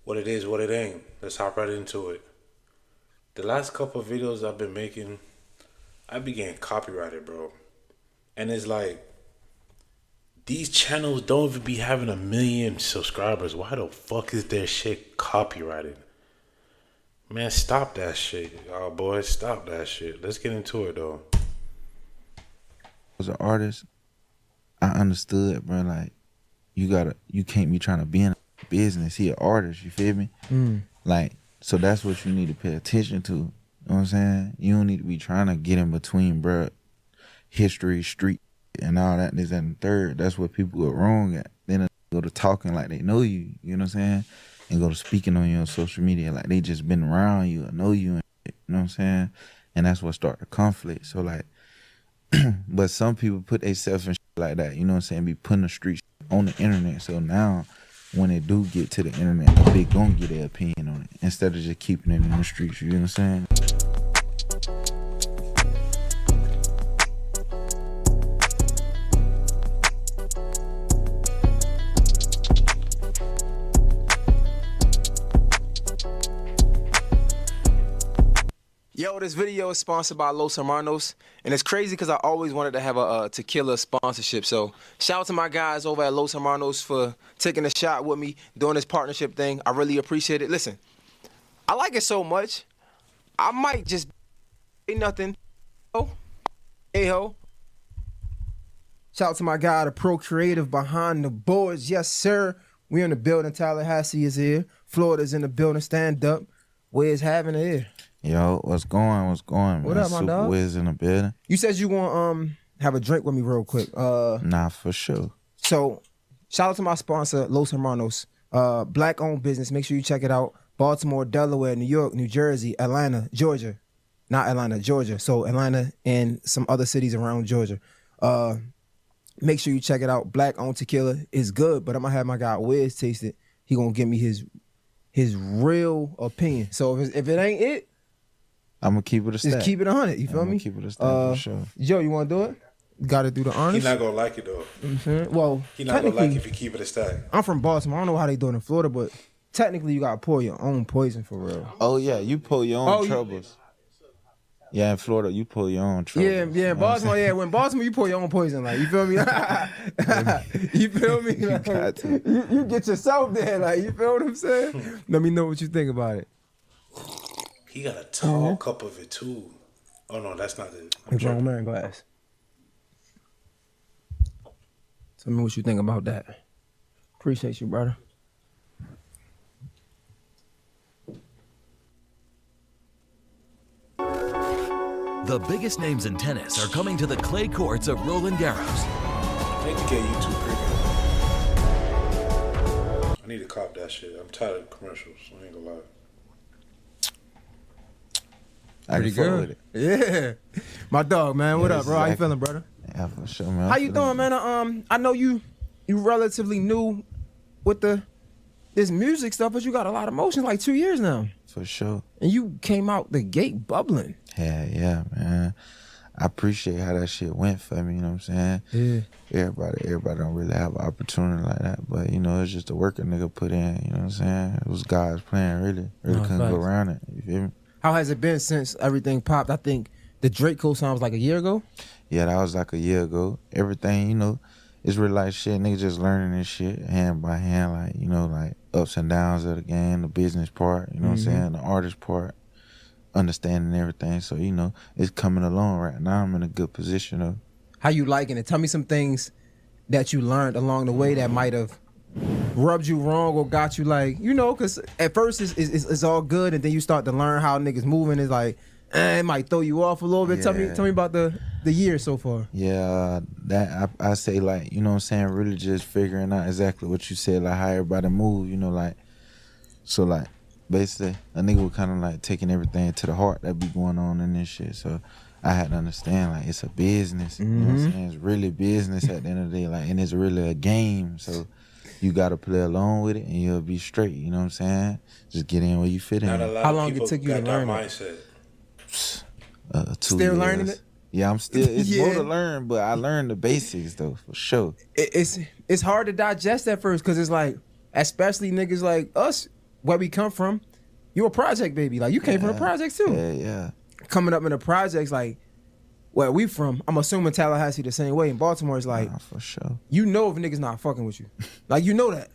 what it is, what it ain't. Let's hop right into it. The last couple of videos I've been making, I be getting copyrighted, bro. And it's like, these channels don't even be having 1 million subscribers. Why the fuck is their shit copyrighted? Man, stop that shit. Y'all boys, stop that shit. Let's get into it, though. As an artist, I understood, bro, like, you can't be trying to be in a business. He an artist, you feel me? Like, so that's what you need to pay attention to. You know what I'm saying? You don't need to be trying to get in between, bro, history, street, and all that, this, and the third. That's what people go wrong at. Then they go to talking like they know you, you know what I'm saying? And go to speaking on you on social media like they just been around you or know you, and shit, you know what I'm saying? And that's what start the conflict. So, like, but some people put themselves in shit like that, you know what I'm saying? Be putting the street on the internet. So now, when they do get to the internet, they gonna get their opinion on it instead of just keeping it in the streets, you know what I'm saying? Yo, this video is sponsored by Los Hermanos, and it's crazy because I always wanted to have a tequila sponsorship. So shout out to my guys over at Los Hermanos for taking a shot with me, doing this partnership thing. I really appreciate it. Listen, I like it so much, I might just say nothing. Oh, hey ho. Shout out to my guy, the Pro Creative behind the boards. Yes, sir. We in the building. Tallahassee is here. Florida's in the building. Stand up. Wizz Havinn here. Yo, what's going? What up, my Super dog? Wizz in the building. You said you want have a drink with me real quick. Nah, for sure. So shout out to my sponsor, Los Hermanos. Black owned business. Make sure you check it out. Baltimore, Delaware, New York, New Jersey, Atlanta, Georgia. Not Atlanta, Georgia. So Atlanta and some other cities around Georgia. Make sure you check it out. Black owned tequila is good, but I'm gonna have my guy Wizz taste it. He gonna give me his real opinion. So if it ain't it, I'm gonna keep it a stack. just keep it 100. You feel me? Keep it a stack for sure. Joe, you want to do it? Got to do the honors. He not gonna like it, though. Well, He not gonna like it if you keep it a stack. I'm from Baltimore. I don't know how they do it in Florida, but technically you gotta pour your own poison for real. Oh yeah, you pull your own troubles. Yeah, in Florida, you pull your own troubles. Yeah, Baltimore. Yeah, when Baltimore, you pour your own poison. Like, you feel me? You feel me? Like, you get yourself there. Like, you feel what I'm saying? Let me know what you think about it. He got a tall cup of it, too. Oh, no, that's not it. A grown man glass. Tell me what you think about that. Appreciate you, brother. The biggest names in tennis are coming to the clay courts of Roland Garros. I need to get YouTube Premium. I need to cop that shit. I'm tired of commercials. I ain't gonna lie. I can fuck with it. Yeah. My dog, man. What up, bro? How you feeling, brother? Yeah, for sure, man. How you doing, man? I know you relatively new with this music stuff, but you got a lot of motion, like 2 years now. For sure. And you came out the gate bubbling. Yeah, man. I appreciate how that shit went for me, you know what I'm saying? Yeah. Everybody don't really have an opportunity like that. But, you know, it's just the work a nigga put in, you know what I'm saying? It was God's plan, really. Couldn't go around it, you feel me? How has it been since everything popped? I think the Drake co-sign was like a year ago. Yeah, that was like a year ago. Everything, you know, it's real life shit. Niggas just learning this shit hand by hand, like, you know, like ups and downs of the game, the business part, you know what I'm saying, the artist part, understanding everything. So, you know, it's coming along right now. I'm in a good position of. How you liking it? Tell me some things that you learned along the way that might have rubbed you wrong or got you like, you know, because at first it's all good, and then you start to learn how niggas moving. It's like, it might throw you off a little bit. Yeah. Tell me about the year so far. Yeah, that I say, like, you know what I'm saying, really just figuring out exactly what you said, like how everybody move, you know, like, so like basically a nigga was kind of like taking everything to the heart that be going on in this shit. So I had to understand, like, it's a business, you know what I'm saying? It's really business at the end of the day, like, and it's really a game. So you gotta play along with it and you'll be straight, you know what I'm saying? Just get in where you fit in. How long it took you to learn it? Mindset. 2 Still years. learning it? Yeah, I'm still, it's Yeah. more to learn, but I learned the basics though, for sure. It's hard to digest at first, because it's like, especially niggas like us, where we come from, you a project baby. Like you came from the projects too. Yeah. Coming up in the projects, like where we from, I'm assuming Tallahassee the same way. In Baltimore, it's like for sure. you know if niggas not fucking with you. Like you know that.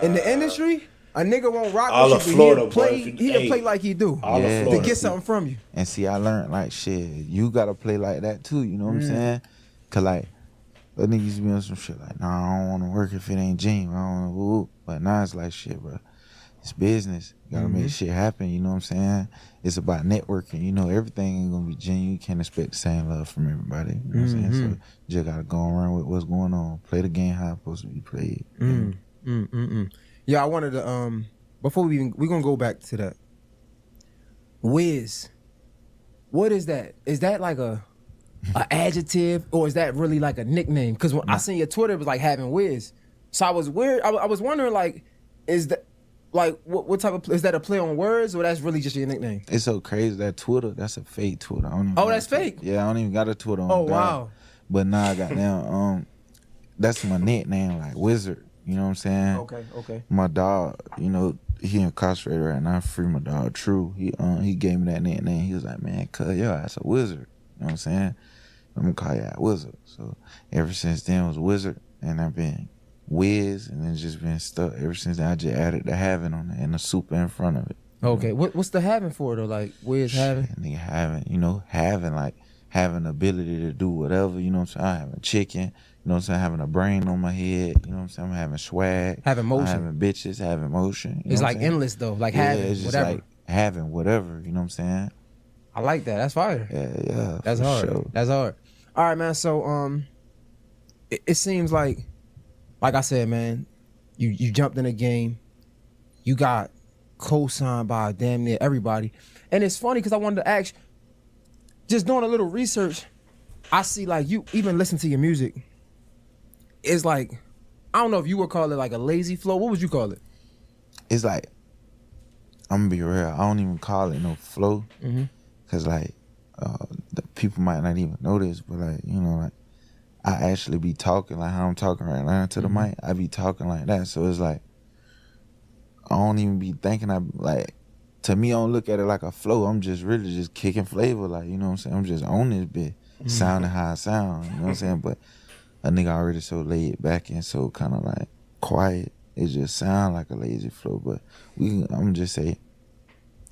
In the industry, a nigga won't rock all with of you, Florida, but he'll boy, play like he do all of Yeah. Florida. to get something from you. And see, I learned like shit. You gotta play like that too. You know what I'm saying? Cause like, the niggas used to be on some shit like, nah, I don't want to work if it ain't Gene. I don't want to woo. But now it's like shit, bro. It's business. You gotta make shit happen. You know what I'm saying? It's about networking. You know, everything ain't gonna be genuine. You can't expect the same love from everybody. You know what I'm saying? So you just gotta go around with what's going on. Play the game how it's supposed to be played. Yeah, I wanted to before we gonna go back to that. Wizz, what is that? Is that like a adjective or is that really like a nickname? Because when I seen your Twitter, it was like having Wizz. So I was weird. I was wondering like, is that like what type of is that a play on words or that's really just your nickname? It's so crazy that Twitter. That's a fake Twitter. I don't even Oh, got that's a Twitter. fake? Yeah, I don't even got a Twitter on. Oh, God. wow. But now I got down. That's my nickname, like Wizard. You know what I'm saying? Okay. My dog, you know, he incarcerated right now. Free my dog, True. He gave me that nickname. He was like, man, cuz yo, that's a wizard. You know what I'm saying? I'm gonna call you a wizard. So ever since then it was Wizard, and I've been Wizz, and it's just been stuck. Ever since then I just added the Havinn on it and the super in front of it. Okay. What's the having for though? Like Wizz having? Nigga having the ability to do whatever, you know what I'm saying? I'm having chicken, you know what I'm saying? Having a brain on my head, you know what I'm saying? I'm having swag. Having motion. I'm having bitches, having motion. You It's know what like I'm saying? endless though. Like Yeah, having it's just whatever. like having whatever, you know what I'm saying? I like that. That's fire. Yeah. That's for hard. Sure. That's hard. All right, man. So it seems like I said, man, you jumped in the game. You got co-signed by damn near everybody. And it's funny because I wanted to ask, just doing a little research, I see like you even listen to your music. It's like, I don't know if you would call it like a lazy flow. What would you call it? It's like, I'm gonna be real, I don't even call it no flow. Cause like, the people might not even know this, but like, you know, like, I actually be talking like how I'm talking right now to the mic. I be talking like that. So it's like, I don't even be thinking to me, I don't look at it like a flow. I'm just really just kicking flavor. Like, you know what I'm saying? I'm just on this bit, sounding how I sound. You know what I'm saying? But a nigga already so laid back and so kind of like quiet. It just sound like a lazy flow. But I'm just say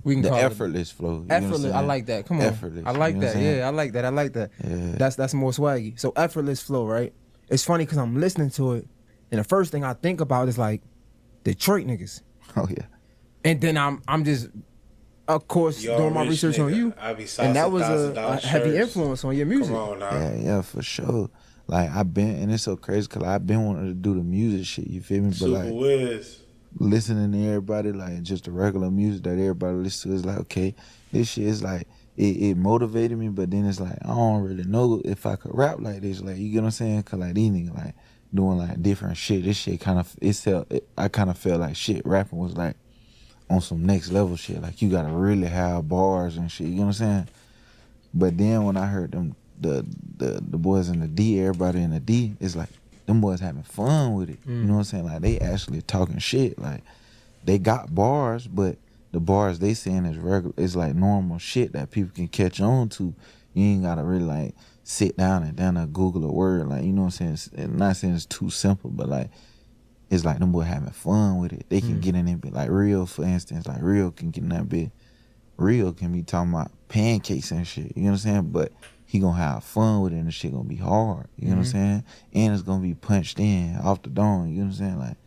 We can the call effortless flow. You know what I'm effortless. I saying? like that. Come on. Effortless. I like you know that. what I'm saying? Yeah, I like that. I like that. Yeah. That's more swaggy. So effortless flow, right? It's funny because I'm listening to it, and the first thing I think about is like Detroit niggas, Oh yeah. and then I'm just, of course, Yo, doing my rich research on nigga. you, I be and that was a $1,000 heavy shirts. influence on your music. Come on now. Yeah, for sure. Like and it's so crazy because I've been wanting to do the music shit. You feel me? But Super like Wizz. listening to everybody, like just the regular music that everybody listens to, is like, okay, this shit is like it motivated me, but then it's like I don't really know if I could rap like this. Like, you get what I'm saying? Cause like these niggas like doing like different shit. This shit I kind of felt like shit rapping was like on some next level shit. Like you gotta really have bars and shit. You know what I'm saying? But then when I heard them the boys in the D, everybody in the D, it's like them boys having fun with it. You know what I'm saying? Like they actually talking shit. Like they got bars, but the bars they saying is regular. It's like normal shit that people can catch on to. You ain't gotta really like sit down and Google a word. Like, you know what I'm saying? Not saying it's too simple, but like it's like them boys having fun with it. They can get in it, like Real, for instance. Like Real can get in that bit. Real can be talking about pancakes and shit. You know what I'm saying? But he gonna have fun with it and the shit gonna be hard. You know what I'm saying? And it's gonna be punched in off the dome. You know what I'm saying? Like,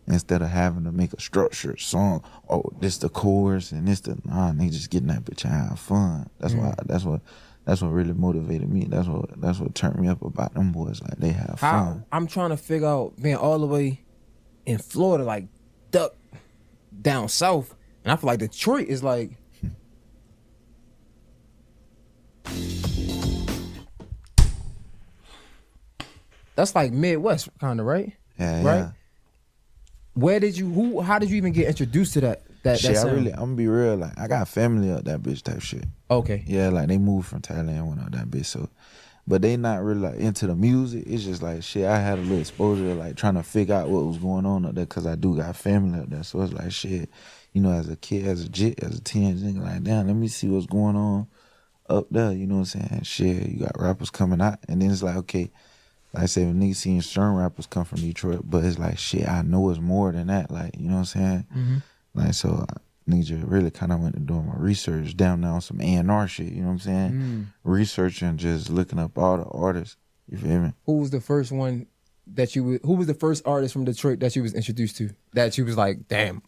instead of having to make a structured song, oh, this the chorus and this the they just getting that bitch and have fun. That's what really motivated me. That's what turned me up about them boys. Like they have fun. I'm trying to figure out being all the way in Florida, like duck down south, and I feel like Detroit is like. That's like Midwest kind of, right? Yeah, right? yeah. How did you even get introduced to that Shit, sound? I'm gonna be real. Like I got family up that bitch type shit. Okay. Yeah, like they moved from Thailand, went out that bitch. So but they not really like into the music. It's just like shit. I had a little exposure, like trying to figure out what was going on up there, cause I do got family up there. So it's like shit. You know, as a kid, as a teenager, nigga, like damn, let me see what's going on up there. You know what I'm saying? Shit, you got rappers coming out, and then it's like okay, like I said, niggas seeing certain rappers come from Detroit, but it's like shit. I know it's more than that. Like you know what I'm saying? Like so. Nigga really kind of went to doing my research down there on some A&R shit, you know what I'm saying? Researching, just looking up all the artists, you feel me? Who was the first one who was the first artist from Detroit that you was introduced to? That you was like, damn.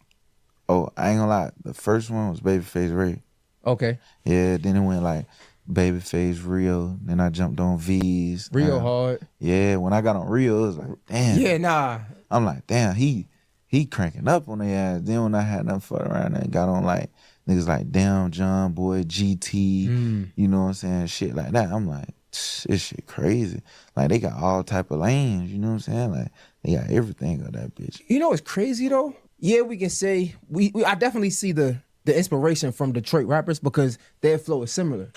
Oh, I ain't gonna lie, the first one was Babyface Ray. Okay. Yeah, then it went like Babyface, Rio, then I jumped on V's. Rio hard. Yeah, when I got on Rio, it was like, damn. Yeah, nah. I'm like, damn, he cranking up on their ass. Then when I had nothing fuck around and got on like niggas like Damn John Boy, GT, you know what I'm saying, shit like that. I'm like, this shit crazy. Like they got all type of lanes, you know what I'm saying? Like they got everything on that bitch. You know what's crazy though? Yeah, we can say I definitely see the inspiration from Detroit rappers because their flow is similar.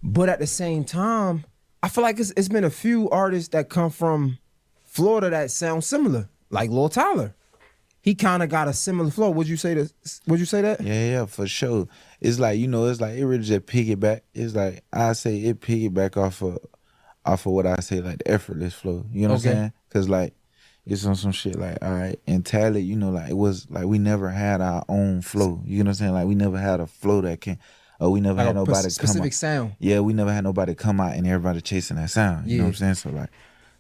But at the same time, I feel like it's been a few artists that come from Florida that sound similar, like Lil Tyler. He kind of got a similar flow. Would you say that? Yeah, for sure. It's like, you know, it's like it really just piggyback. It's like I say it piggyback off of what I say, like the effortless flow. You know what I'm saying? Cause like it's on some shit like, all right, and Tally, you know, like it was like we never had our own flow. You know what I'm saying? Like we never had a flow that can we never like had nobody come out. Specific sound. Yeah, we never had nobody come out and everybody chasing that sound. You know what I'm saying? So like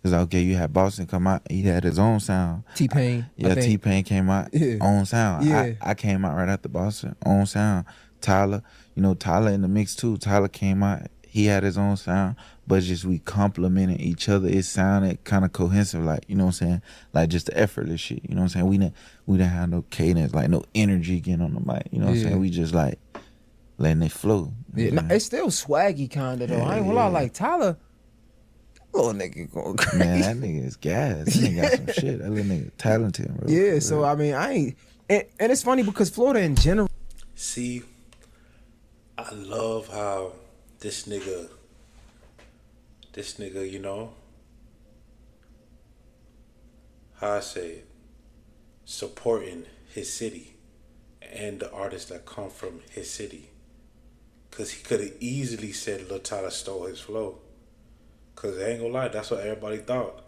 it's like, okay, you had Boston come out, he had his own sound. T-Pain. Yeah, T-Pain came out, own sound. Yeah. I came out right after Boston, own sound. Tyler, you know, Tyler in the mix too. Tyler came out, he had his own sound, but just we complimented each other. It sounded kind of cohesive, like, you know what I'm saying? Like just the effortless shit, you know what I'm saying? We didn't have no cadence, like no energy getting on the mic, you know what I'm saying? We just like letting it flow. Yeah, nah, it's still swaggy kind of though. I ain't gonna lie, like Tyler, little nigga going crazy. Man, that nigga is gas. That nigga got some shit. That little nigga talented, bro. Yeah, so I mean, I ain't, and it's funny because Florida in general. See, I love how this nigga, you know, how I say it, supporting his city and the artists that come from his city. Cause he could have easily said Lil Tyler stole his flow. Cause I ain't gonna lie, that's what everybody thought.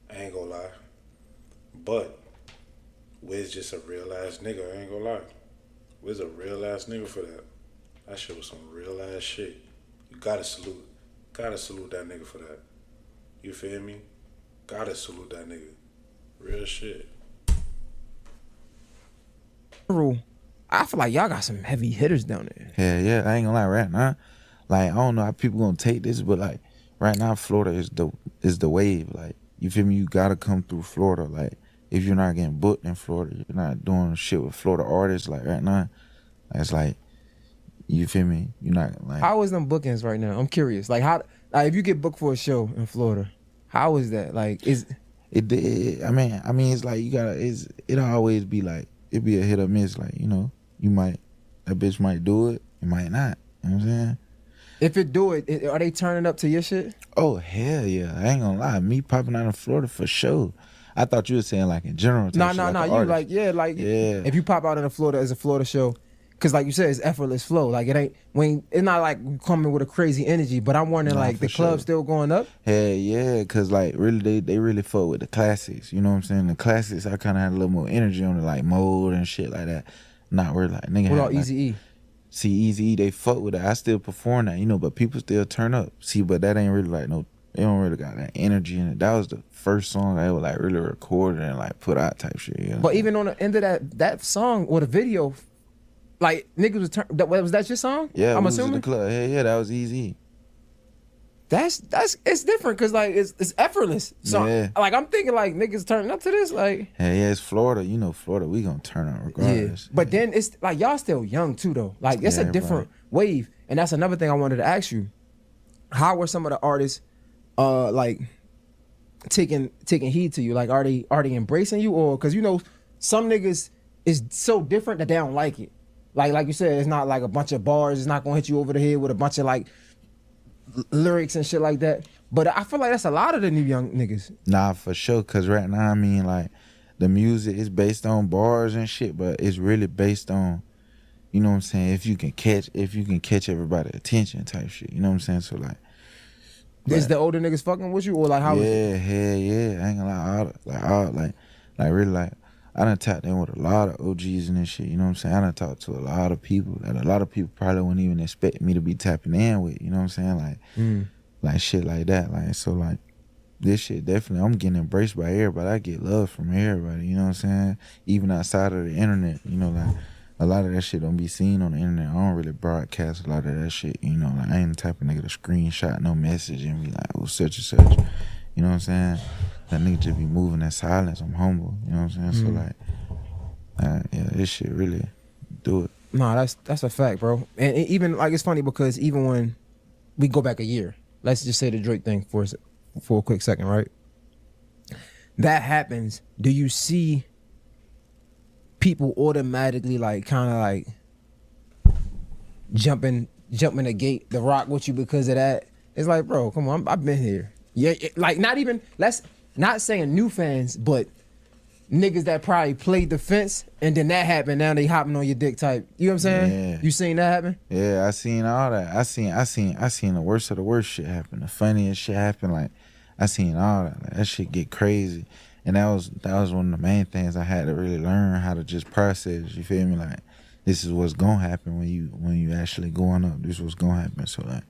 I ain't gonna lie. But Wizz just a real ass nigga, I ain't gonna lie. Wizz a real ass nigga for that. That shit was some real ass shit. You gotta salute that nigga for that. You feel me? Gotta salute that nigga. Real shit. I feel like y'all got some heavy hitters down there. Yeah, I ain't gonna lie, right now, like I don't know how people gonna take this, but like right now Florida is the wave. Like, you feel me? You gotta come through Florida. Like, if you're not getting booked in Florida, you're not doing shit with Florida artists. Like right now, it's like, you feel me? You're not like. How is them bookings right now? I'm curious. Like how, like if you get booked for a show in Florida, how is that? Like is it? I mean, it's like you gotta. It'll always be like it be a hit or miss. Like, you know, that bitch might do it, it might not. You know what I'm saying? If it do it, are they turning up to your shit? Oh hell yeah! I ain't gonna lie, me popping out in Florida for sure. I thought you were saying like in general. No. Like You like yeah. If you pop out in a Florida as a Florida show, because like you said, it's effortless flow. Like it's not like you coming with a crazy energy. But I'm wondering, like the club still going up? Hell yeah, cause like really they really fuck with the classics. You know what I'm saying? The classics, I kind of had a little more energy on it, like Mode and shit like that. Not really like nigga. What about Eazy-E? See, Eazy-E, they fuck with it. I still perform that, you know, but people still turn up. See, but that ain't really like they don't really got that energy in it. That was the first song I ever like really recorded and like put out type shit. You know? But even on the end of that song or the video, like niggas was that your song? Yeah, I'm we was assuming. in the club. Yeah, that was Eazy. That's it's different because like it's effortless. So yeah. Like I'm thinking like niggas turning up to this like. Yeah, it's Florida. You know, Florida, we gonna turn up regardless. Yeah. But then it's like y'all still young too though. Like it's a different wave, and that's another thing I wanted to ask you. How were some of the artists, like taking heed to you? Like are they embracing you, or because you know some niggas is so different that they don't like it. Like you said, it's not like a bunch of bars. It's not gonna hit you over the head with a bunch of like lyrics and shit like that. But I feel like that's a lot of the new young niggas. Nah, for sure. Cause right now, I mean, like, the music is based on bars and shit, but it's really based on, you know what I'm saying, if you can catch everybody's attention type shit. You know what I'm saying? So like, Is the older niggas fucking with you, or like how? yeah, hell yeah. I ain't gonna lie, like really, like, I done tapped in with a lot of OGs and this shit. You know what I'm saying? I done talked to a lot of people that a lot of people probably wouldn't even expect me to be tapping in with. You know what I'm saying? Like shit like that. Like, so like, this shit definitely, I'm getting embraced by everybody. I get love from everybody, you know what I'm saying? Even outside of the internet, you know, like, a lot of that shit don't be seen on the internet. I don't really broadcast a lot of that shit, you know, like, I ain't the type of nigga to screenshot no message and be like, oh, such and such, you know what I'm saying? That nigga just be moving in silence. I'm humble, you know what I'm saying? So like, yeah, this shit really do it. Nah, that's a fact, bro. And even, like, it's funny because even when we go back a year, let's just say the Drake thing for a quick second, right? That happens. Do you see people automatically like kind of like jumping the gate, the rock with you because of that? It's like, bro, come on, I've been here. Yeah, like not saying new fans, but niggas that probably played the fence and then that happened. Now they hopping on your dick type. You know what I'm saying? Yeah. You seen that happen? Yeah, I seen all that. I seen the worst of the worst shit happen. The funniest shit happen. Like, I seen all that. Like, that shit get crazy. And that was one of the main things I had to really learn how to just process. You feel me? Like, this is what's gonna happen when you actually going up. This is what's gonna happen. So like,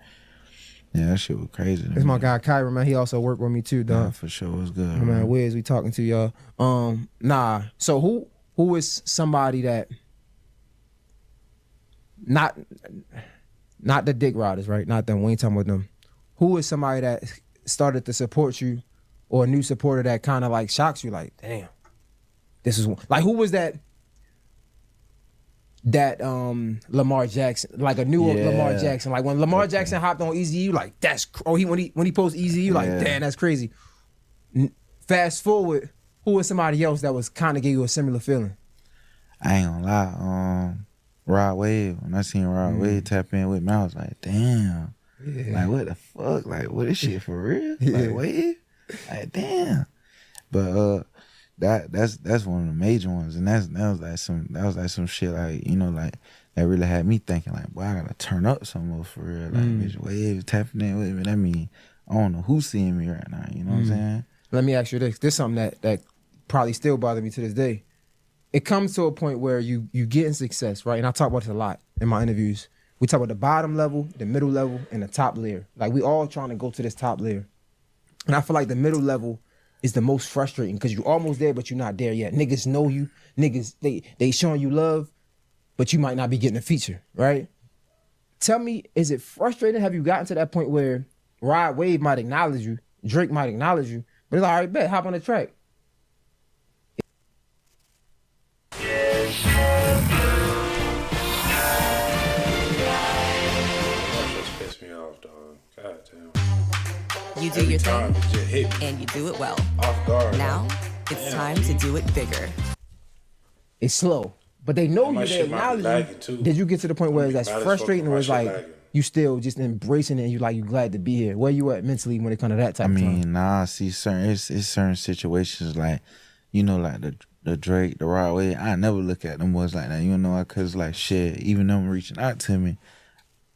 yeah, that shit was crazy. This my guy Kyra, man. He also worked with me too, dog. Yeah, for sure, was good. My man Wizz, we talking to y'all. Nah. So who is somebody that not the dick riders, right? Not them. We ain't talking about them. Who is somebody that started to support you, or a new supporter that kind of like shocks you? Like, damn, this is like, who was that? Lamar Jackson, like a new Lamar Jackson. Like when Lamar Jackson hopped on Eazy-U, like when he posts Eazy-U, like damn, that's crazy. Fast forward, who was somebody else that was kind of gave you a similar feeling? I ain't gonna lie, Rod Wave. When I seen Rod Wave tap in with me, I was like, damn, like what the fuck, like what this shit for real? Like Wave, like damn. But that's one of the major ones, and that was like some shit, like, you know, like that really had me thinking like, boy, I gotta turn up some more for real. Like bitch, Wave tapping in with me. That mean I don't know who's seeing me right now. You know what I'm saying? Let me ask you this. This is something that probably still bothers me to this day. It comes to a point where you get in success, right? And I talk about this a lot in my interviews. We talk about the bottom level, the middle level, and the top layer. Like, we all trying to go to this top layer. And I feel like the middle level is the most frustrating because you're almost there, but you're not there yet. Niggas know you. Niggas, they showing you love, but you might not be getting a feature, right? Tell me, is it frustrating? Have you gotten to that point where Rod Wave might acknowledge you, Drake might acknowledge you, but it's like, all right, bet, hop on the track. You do your thing, it just hit me and you do it well. off guard. Now, it's time to do it bigger. It's slow, but they know My you, they shit might be acknowledge lagging, you. too. Did you get to the point where that's Might as frustrating, fuck or my it's shit like lagging. you still just embracing it and you glad to be here? Where you at mentally when it comes to that type I of time? mean, nah, see, it's certain situations, like, you know, like the Drake, the Rod Wave, I never look at them boys like that, you know, cause like shit, even them reaching out to me,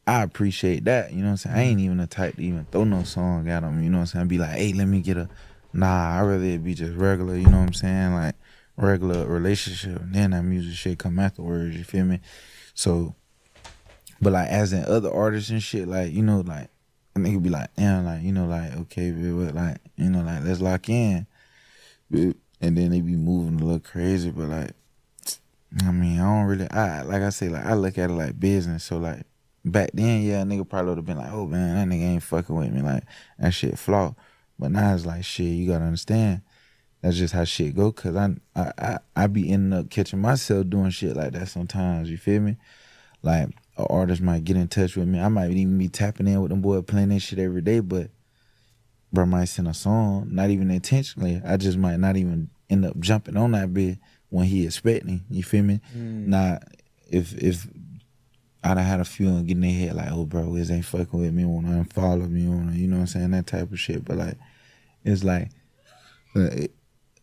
I appreciate that, you know what I'm saying? I ain't even the type to even throw no song at them, you know what I'm saying? Be like, hey, let me get a, nah, I'd rather it be just regular, you know what I'm saying? Like, regular relationship, and then that music shit come afterwards, you feel me? So, but like, as in other artists and shit, like, you know, like, a nigga be like, damn, like, you know, like, okay, but like, you know, like, let's lock in. And then they be moving a little crazy, but like, I mean, I don't really, like I say, like, I look at it like business. So like, back then, yeah, a nigga probably would have been like, oh man, that nigga ain't fucking with me, like, that shit flaw. But now it's like, shit, you gotta understand, that's just how shit go, cause I be ending up catching myself doing shit like that sometimes, you feel me? Like, an artist might get in touch with me, I might even be tapping in with them boys playing that shit every day, but bro might send a song, not even intentionally, I just might not even end up jumping on that bit when he expecting, you feel me? Now, if I done had a few and getting their head like, oh, bro, Wizz ain't fucking with me, wanna unfollow me, wanna, you know what I'm saying, that type of shit. But like, it's like,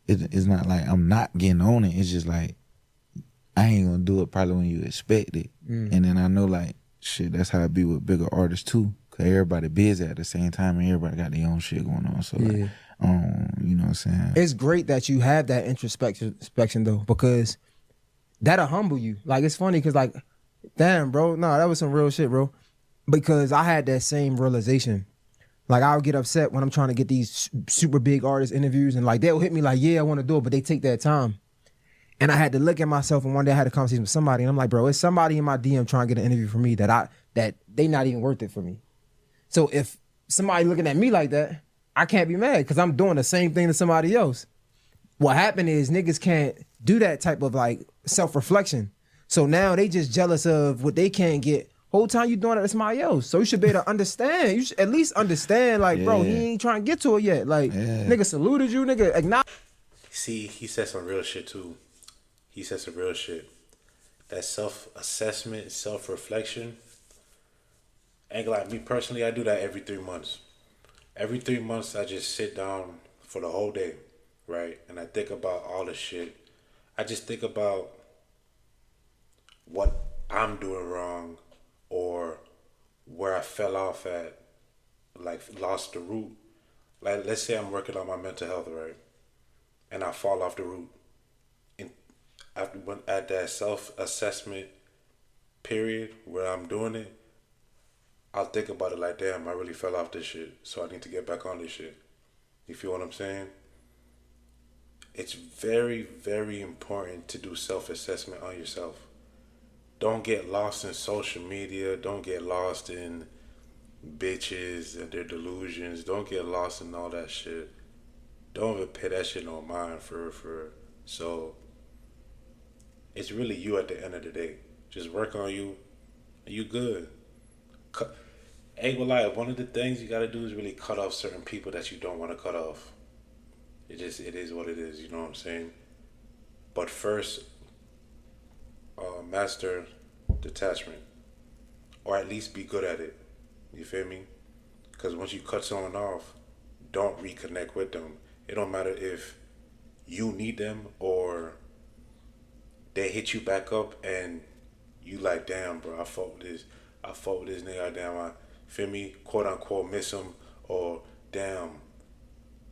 it's not like I'm not getting on it. It's just like, I ain't gonna do it probably when you expect it. And then I know like, shit, that's how it be with bigger artists too. Cause everybody busy at the same time and everybody got their own shit going on. So like, you know what I'm saying? It's great that you have that introspection though, because that'll humble you. Like, it's funny because like, damn, bro, no, that was some real shit, bro. Because I had that same realization. Like, I'll get upset when I'm trying to get these super big artist interviews and like, they'll hit me like, yeah, I want to do it, but they take that time. And I had to look at myself, and one day I had a conversation with somebody and I'm like, bro, it's somebody in my DM trying to get an interview for me that they not even worth it for me. So if somebody looking at me like that, I can't be mad because I'm doing the same thing to somebody else. What happened is niggas can't do that type of like self-reflection. So now they just jealous of what they can't get. Whole time you doing it to somebody else. So you should be able to understand. You should at least understand, like, bro, he ain't trying to get to it yet. Like, nigga saluted you, nigga acknowledge. See, he said some real shit too. He said some real shit. That self-assessment, self-reflection. Ain't like me personally, I do that every 3 months. Every 3 months, I just sit down for the whole day, right? And I think about all the shit. I just think about what I'm doing wrong or where I fell off at, like lost the route. Like, let's say I'm working on my mental health, right? And I fall off the route. And at that self-assessment period where I'm doing it, I'll think about it like, damn, I really fell off this shit, so I need to get back on this shit. You feel what I'm saying? It's very, very important to do self-assessment on yourself. Don't get lost in social media. Don't get lost in bitches and their delusions. Don't get lost in all that shit. Don't even pay that shit no mind for. So it's really you at the end of the day. Just work on you, and you good. Ain't gonna lie, one of the things you gotta do is really cut off certain people that you don't want to cut off. It is what it is, you know what I'm saying? But first, master detachment, or at least be good at it. You feel me? Because once you cut someone off, don't reconnect with them. It don't matter if you need them or they hit you back up and you like, damn, bro, I fought with this nigga, damn, I feel me, quote unquote, miss him, or damn,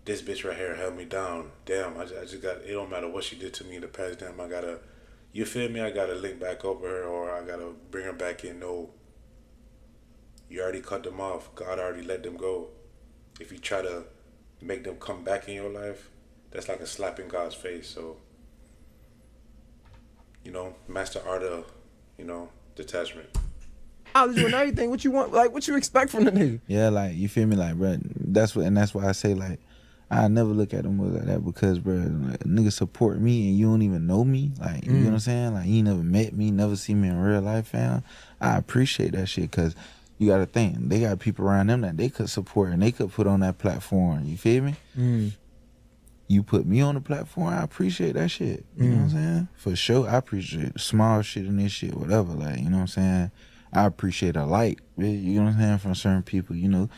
this bitch right here held me down. Damn, I just got, it don't matter what she did to me in the past, damn, I gotta, you feel me, I gotta link back up with her, or I gotta bring her back in. No, you already cut them off. God already let them go. If you try to make them come back in your life, that's like a slap in God's face. So, you know, master art of, you know, detachment. I was doing everything. What you want? Like, what you expect from the nigga? Yeah, like, you feel me? Like, bro, that's why I say, like, I never look at them like that because, bro, like, niggas support me and you don't even know me. Like, you know what I'm saying? Like, you never met me, never seen me in real life, fam. I appreciate that shit because you got to think, they got people around them that they could support and they could put on that platform. You feel me? You put me on the platform, I appreciate that shit. You know what I'm saying? For sure, I appreciate small shit in this shit, whatever. Like, you know what I'm saying? I appreciate a like, you know what I'm saying, from certain people, you know.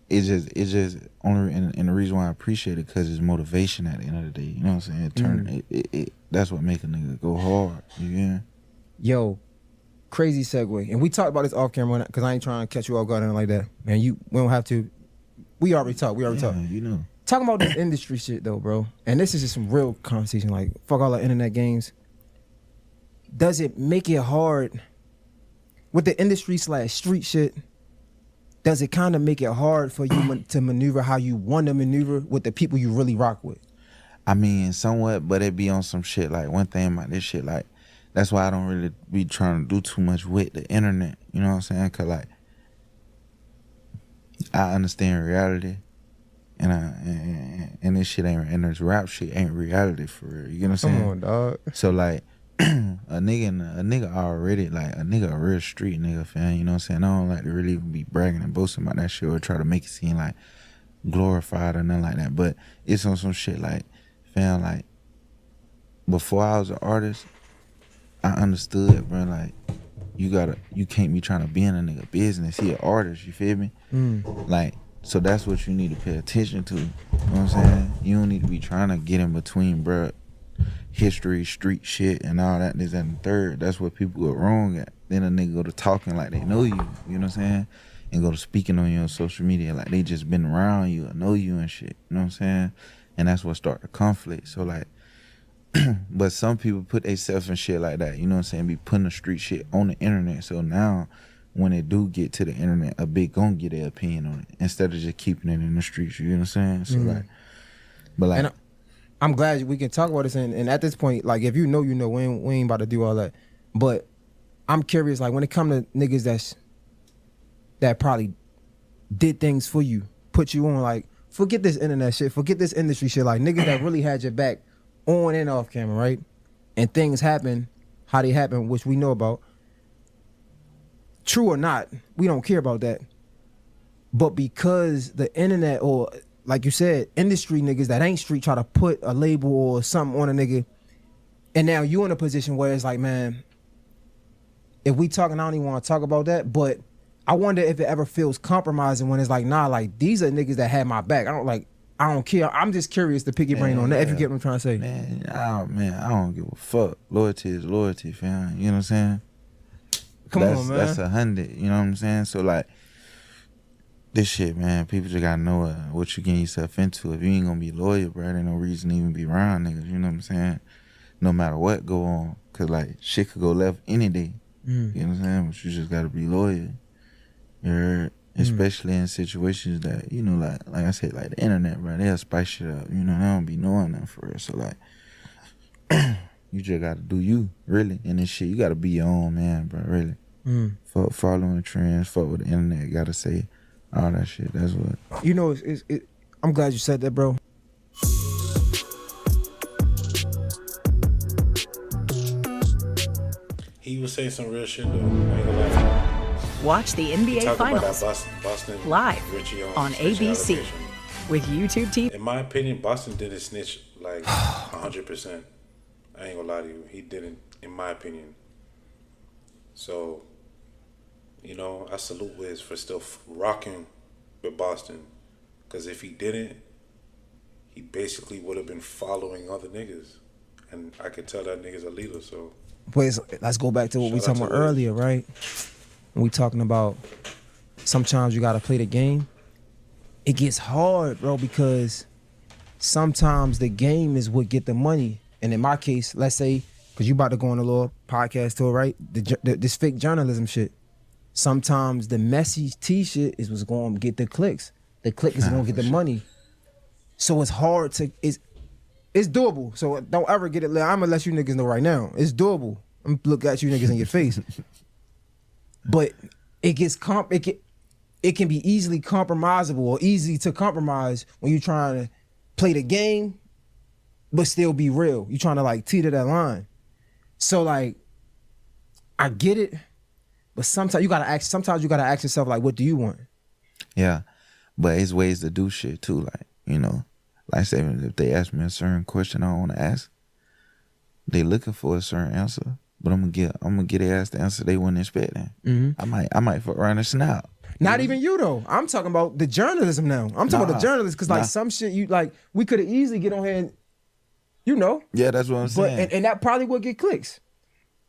It's just only, and the reason why I appreciate it because it's motivation at the end of the day. You know what I'm saying? That's what make a nigga go hard. You know? Yo, crazy segue. And we talked about this off camera because I ain't trying to catch you all guard like that. Man, we don't have to. We already talked. You know. Talking about this industry shit though, bro. And this is just some real conversation. Like, fuck all the internet games. Does it make it hard with the industry / street shit? Does it kind of make it hard for you to maneuver how you want to maneuver with the people you really rock with? I mean, somewhat, but it be on some shit. Like, one thing about this shit, like, that's why I don't really be trying to do too much with the internet. You know what I'm saying? Because, like, I understand reality. And this shit ain't, and this rap shit ain't reality for real. You know what I'm saying? Come on, dog. So, like, a nigga already, like, a nigga a real street nigga, fan, you know what I'm saying? I don't like to really be bragging and boasting about that shit or try to make it seem like glorified or nothing like that. But it's on some shit like, fam, like, before I was an artist, I understood, bro, like, you can't be trying to be in a nigga business. He an artist, you feel me? Like, so that's what you need to pay attention to. You know what I'm saying? You don't need to be trying to get in between, bruh, history, street shit, and all that, this, and the third. That's what people go wrong at. Then a nigga go to talking like they know you, you know what I'm saying? And go to speaking on you on social media like they just been around you or know you and shit, you know what I'm saying? And that's what start the conflict. So like, but some people put themselves in shit like that, you know what I'm saying? Be putting the street shit on the internet. So now, when they do get to the internet, a big gon' get their opinion on it instead of just keeping it in the streets. You know what I'm saying? So like, but like, And I'm glad we can talk about this. And at this point, like, if you know, you know, we ain't about to do all that. But I'm curious, like, when it come to niggas that probably did things for you, put you on, like, forget this internet shit, forget this industry shit, like niggas that really had your back on and off camera, right? And things happen how they happen, which we know about. True or not, we don't care about that. But because the internet, or like you said, industry niggas that ain't street try to put a label or something on a nigga, and now you in a position where it's like, man, if we talking, I don't even want to talk about that, but I wonder if it ever feels compromising when it's like, nah, like, these are niggas that had my back. I don't care. I'm just curious to pick your brain on that, if you get what I'm trying to say. Man, I don't give a fuck. Loyalty is loyalty, fam. You know what I'm saying? Come on, man. That's 100. You know what I'm saying? So like, this shit, man, people just gotta know what you getting yourself into. If you ain't gonna be loyal, bro, there ain't no reason to even be around niggas. You know what I'm saying? No matter what go on, cause like shit could go left any day. You know what I'm saying? But you just gotta be loyal. You heard? Especially in situations that, you know, like I said, like the internet, bro, they'll spice shit up. You know, they don't be knowing that for real. So like, you just gotta do you, really. And this shit, you gotta be your own man, bro, really. Fuck following trends, fuck what the internet gotta say, all that shit. That's what. You know, I'm glad you said that, bro. He was saying some real shit though. I ain't gonna lie. Watch the Talk NBA about Finals that Boston live Richie on snitch ABC allegation. with YouTube TV. In my opinion, Boston didn't snitch like 100%. I ain't gonna lie to you. He didn't, in my opinion. So, you know, I salute Wizz for still rocking with Boston. Because if he didn't, he basically would have been following other niggas. And I could tell that nigga's a leader, so. Wait, let's go back to what we Shout out talking to about Wizz. earlier, right? When we talking about sometimes you gotta play the game. It gets hard, bro, because sometimes the game is what get the money. And in my case, let's say, because you about to go on a little podcast tour, right? This fake journalism shit. Sometimes the messy T shit is what's going to get the clicks. The click is going to get the money. So it's hard to, it's doable. So don't ever get it. I'm going to let you niggas know right now. It's doable. I'm going to look at you niggas in your face. But it gets, it can be easily compromisable or easy to compromise when you're trying to play the game, but still be real. You're trying to like teeter that line. So like, I get it, but sometimes you gotta ask yourself, like, what do you want? Yeah, but it's ways to do shit too. Like, you know, like I said, if they ask me a certain question I don't want to ask, they looking for a certain answer, but I'm gonna get their ass the answer they weren't expecting. I might fuck around and snap. Not even you though. I'm talking about the journalism now. I'm talking about the journalists because like some shit you like we could have easily get on here and, you know. Yeah, that's what I'm saying. And that probably would get clicks.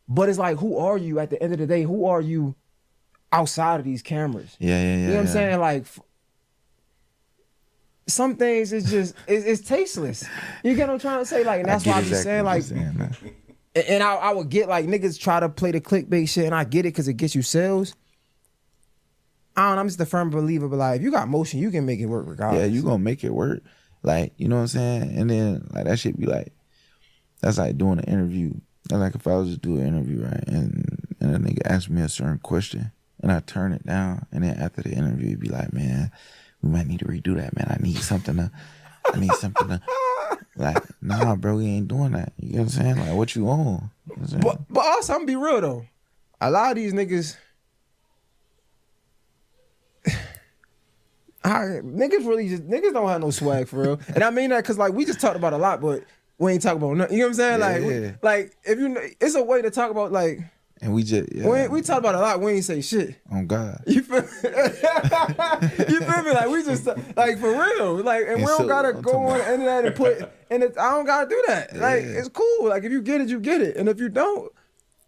But it's like, who are you at the end of the day? Who are you outside of these cameras? Yeah. You know what I'm saying? Like, some things is just, it's tasteless. You get what I'm trying to say? Like, and that's why I be saying, like, and I would get, like, niggas try to play the clickbait shit, and I get it because it gets you sales. I don't know, I'm just a firm believer, but, like, if you got motion, you can make it work regardless. Yeah, you gonna make it work. Like, you know what I'm saying? And then, like, that shit be like, that's like doing an interview. That's like if I was to do an interview, right? And a nigga asked me a certain question, and I turn it down, and then after the interview, he'd be like, man, we might need to redo that, man. I need something to, like, nah, bro, we ain't doing that. You know what I'm saying? Like, what you on? You know what I'm But also, I'm gonna be real, though. A lot of these niggas, niggas don't have no swag for real. And I mean that because, like, we just talked about a lot, but we ain't talking about nothing. You know what I'm saying? Yeah. Like if you, it's a way to talk about, like, And we just we talk about it a lot. We ain't say shit. on God. You feel me? You feel me? Like we just like for real. Like and we don't so, gotta I'm go talking on about- the internet and put and I don't gotta do that. Like Yeah. it's cool. Like if you get it, you get it. And if you don't,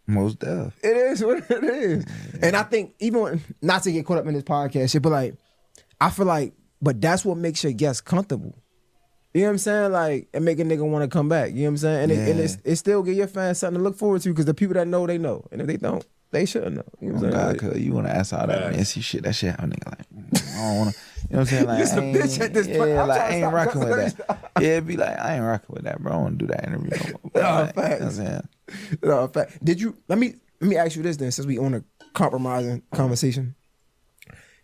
Most deaf. it is what it is. And I think even not to get caught up in this podcast shit, but like I feel like, but that's what makes your guests comfortable. You know what I'm saying? Like, and make a nigga want to come back. You know what I'm saying? And it still give your fans something to look forward to because the people that know, they know. And if they don't, they shouldn't know. You know what I'm saying? God, cause you want to ask all that messy shit. That shit, I'm nigga like, I don't want to. You know what I'm saying? Like, You're just a I ain't- bitch at this point. Yeah, I'm like trying I to ain't stop rocking with cussing. that. Yeah, it'd be like I ain't rocking with that, bro. I want to do that interview no more. No, Like, you know facts. what I'm saying? No, in fact, did you, let me ask you this then, since we on a compromising conversation.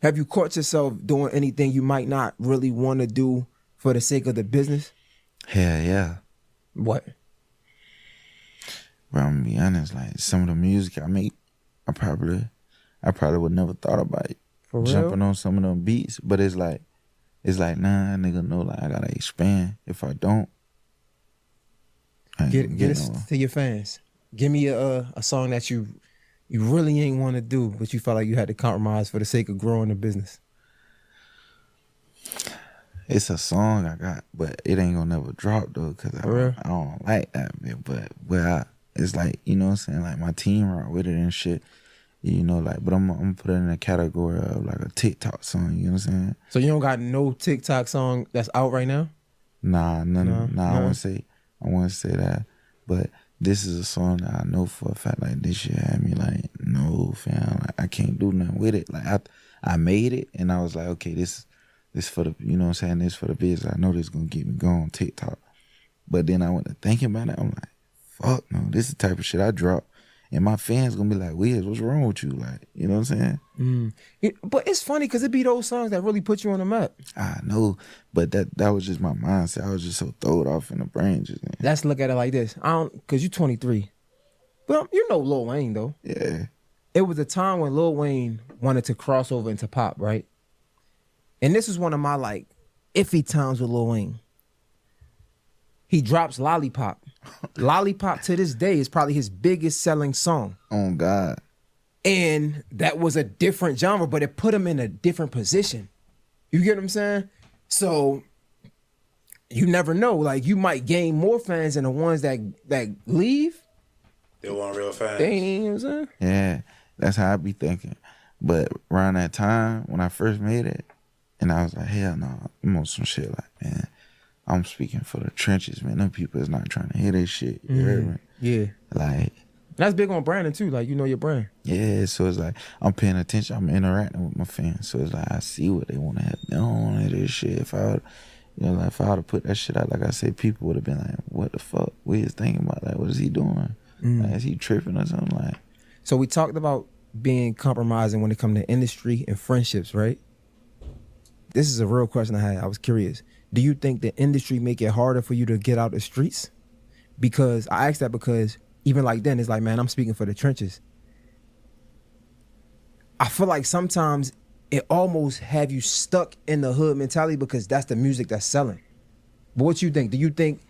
Have you caught yourself doing anything you might not really want to do for the sake of the business? Hell yeah. What? Bro, I'm gonna be honest. Like some of the music I make, I probably would never thought about it. For real? Jumping on some of them beats, but it's like nah, nigga, know like I gotta expand. If I don't, I ain't Get gonna get us nowhere. to your fans. Give me a song that you really ain't want to do, but you felt like you had to compromise for the sake of growing the business. It's a song I got, but it ain't gonna never drop though, cause For real? I don't like that bit. But it's like, you know what I'm saying, like my team rock with it and shit. You know, like, but I'm gonna put it in a category of like a TikTok song. You know what I'm saying? So you don't got no TikTok song that's out right now? Nah, No. I wouldn't say that. But this is a song that I know for a fact, like this shit had me like, no fam, like, I can't do nothing with it. Like I made it and I was like, okay, this for the, you know what I'm saying, this for the business. I know this gonna get me going on TikTok. But then I went to thinking about it, I'm like, fuck no, this is the type of shit I drop. And my fans gonna be like, Wizz, what's wrong with you? Like, you know what I'm saying? But it's funny because it be those songs that really put you on the map. I know, but that was just my mindset. I was just so throwed off in the brain just then. Let's look at it like this. Because you're 23. But you know Lil Wayne, though. Yeah. It was a time when Lil Wayne wanted to cross over into pop, right? And this is one of my, like, iffy times with Lil Wayne. He drops Lollipop. Lollipop to this day is probably his biggest selling song. Oh God. And that was a different genre, but it put him in a different position. You get what I'm saying? So you never know. Like you might gain more fans than the ones that leave. They want real fans. They ain't, you know what I'm saying? Yeah, that's how I be thinking. But around that time when I first made it, and I was like, hell no, I'm on some shit like, man, I'm speaking for the trenches, man. Them people is not trying to hear this shit. You heard me? Yeah. Like, That's big on branding too. Like you know your brand. yeah, so it's like I'm paying attention. I'm interacting with my fans. So it's like I see what they want to have. They don't want to hear this shit. If I would, you know, like if I would have put that shit out, like I said, people would have been like, what the fuck? Wizz thinking about that? What is he doing? Like, is he tripping or something? Like, So we talked about being compromising when it comes to industry and friendships, right? This is a real question I had. I was curious. Do you think the industry make it harder for you to get out the streets? Because I asked that because even like then, it's like, man, I'm speaking for the trenches. I feel like sometimes it almost have you stuck in the hood mentality because that's the music that's selling. But what you think? Do you think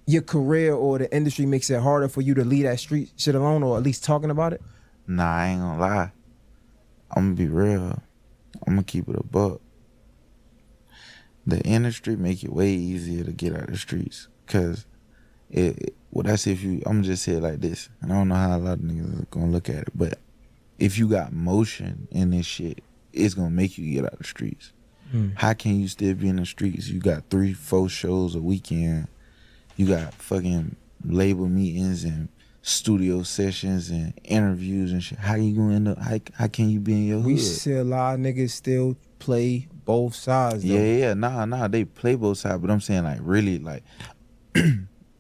your career or the industry makes it harder for you to leave that street shit alone or at least talking about it? nah, I ain't gonna lie. I'm gonna be real. I'm gonna keep it a buck. The industry make it way easier to get out the streets. Cause well, that's if you, I'm just say it like this. And I don't know how a lot of niggas are gonna look at it, but if you got motion in this shit, it's gonna make you get out the streets. How can you still be in the streets? You got 3-4 shows a weekend. You got fucking label meetings and studio sessions and interviews and shit. How you gonna end up? How can you be in your We hood? see a lot of niggas still play both sides. Though. Yeah, nah, they play both sides, but I'm saying like really like,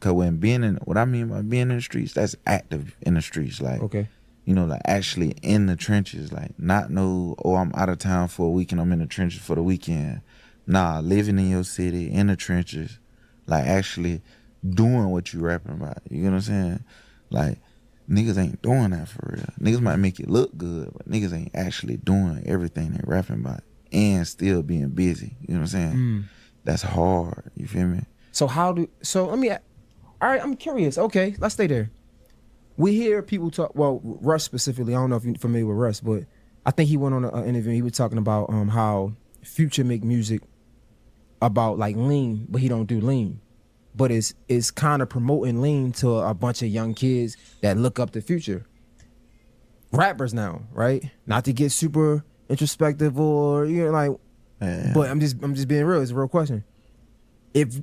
cause when what I mean by being in the streets, that's active in the streets, like, Okay. you know, like actually in the trenches, like not no, oh, I'm out of town for a week and I'm in the trenches for the weekend. Nah, living in your city, in the trenches, like actually doing what you rapping about. You know what I'm saying? Like, niggas ain't doing that for real. Niggas might make it look good, but niggas ain't actually doing everything they rapping about and still being busy. You know what I'm saying? That's hard. You feel me? So let me, all right, I'm curious. Okay, let's stay there. we hear people talk. Well, Russ specifically. I don't know if you're familiar with Russ, but I think he went on an interview. He was talking about how Future make music about like lean, but he don't do lean. But it's kind of promoting lean to a bunch of young kids that look up to Future. Rappers now, right? Not to get super introspective or like, but I'm just being real. It's a real question. If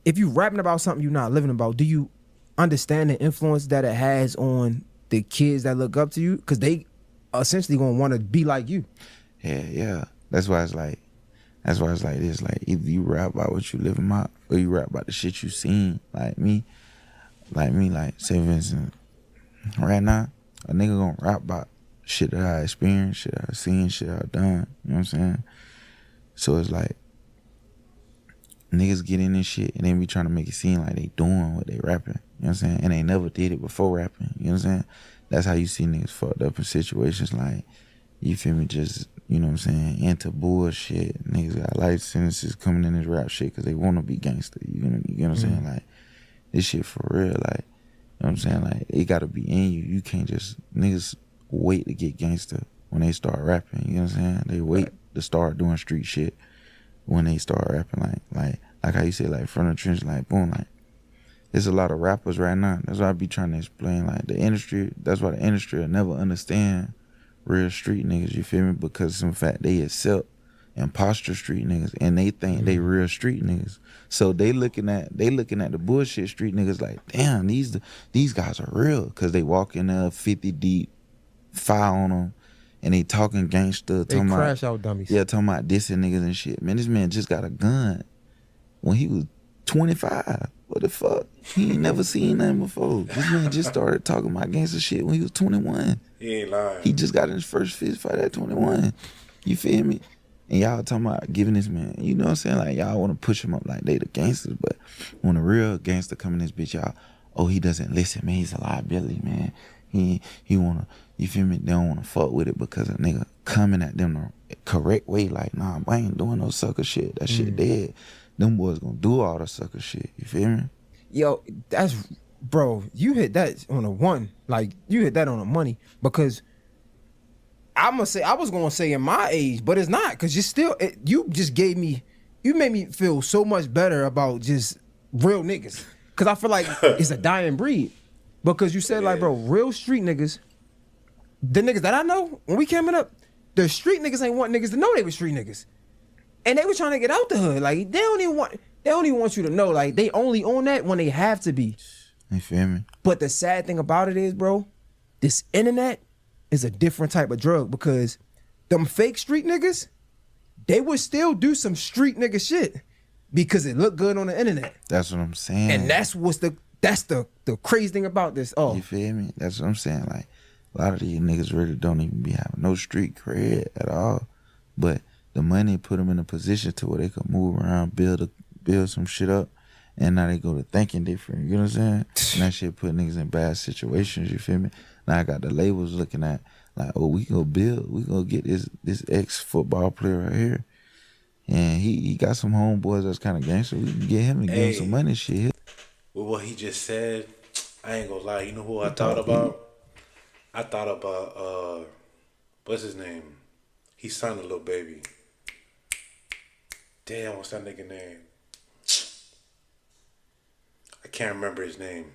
you rapping about something you're not living about, do you understand the influence that it has on the kids that look up to you? Because they essentially gonna want to be like you. Yeah. That's why it's like this. Like either you rap about what you living about, or you rap about the shit you seen. Like me, say for instance, right now, a nigga gonna rap about shit that I experienced, shit I seen, shit I done. You know what I'm saying? So it's like niggas get in this shit and they be trying to make it seem like they doing what they rapping. You know what I'm saying? And they never did it before rapping. You know what I'm saying? That's how you see niggas fucked up in situations like, you feel me, just, you know what I'm saying, into bullshit. Niggas got life sentences coming in this rap shit because they want to be gangster. You know what I'm saying? Like, this shit for real. Like, you know what I'm saying? Like, it got to be in you. You can't just, niggas wait to get gangster when they start rapping. You know what I'm saying? They wait to start doing street shit when they start rapping. Like how you say, like, from the trench, like, boom, like, there's a lot of rappers right now. That's why I be trying to explain, like, the industry, that's why the industry will never understand real street niggas, you feel me? Because in fact, they accept imposter street niggas and they think they real street niggas. So they looking at the bullshit street niggas like, damn, these guys are real, because they walk in there 50 deep, fire on them, and they talking gangster. They crash out dummies. Yeah, talking about dissing niggas and shit. Man, this man just got a gun when he was 25. What the fuck? He ain't never seen nothing before. This man just started talking about gangster shit when he was 21. He ain't lying. He just got in his first fist fight at 21. You feel me? And y'all talking about giving this man, you know what I'm saying? Like, y'all want to push him up like they the gangsters, but when a real gangster come in this bitch, y'all, oh, he doesn't listen, man. He's a liability, man. He want to, you feel me? They don't want to fuck with it because a nigga coming at them the correct way. Like, nah, I ain't doing no sucker shit. That shit dead. Them boys gonna do all the sucker shit. You feel me? Yo, that's, bro, you hit that on a one. Like, you hit that on the money, because I was gonna say in my age, but it's not, because you made me feel so much better about just real niggas, because I feel like it's a dying breed. Because you said, like, bro, real street niggas, the niggas that I know, when we came up, the street niggas ain't want niggas to know they were street niggas. And they were trying to get out the hood. Like, they don't even want you to know. Like, they only own that when they have to be. You feel me? But the sad thing about it is, bro, this internet is a different type of drug, because them fake street niggas, they would still do some street nigga shit because it looked good on the internet. That's what I'm saying. And that's the crazy thing about this. Oh, you feel me? That's what I'm saying. Like, a lot of these niggas really don't even be having no street cred at all. But the money put them in a position to where they could move around, build some shit up, and now they go to thinking different. You know what I'm saying? And that shit put niggas in bad situations. You feel me? Now I got the labels looking at, like, oh, we gonna get this ex-football player right here, and he got some homeboys that's kind of gangster. We can get him and give him some money, shit. With what he just said, I ain't gonna lie. You know who I thought about? I thought about what's his name? He signed a little baby. Damn, what's that nigga name? I can't remember his name.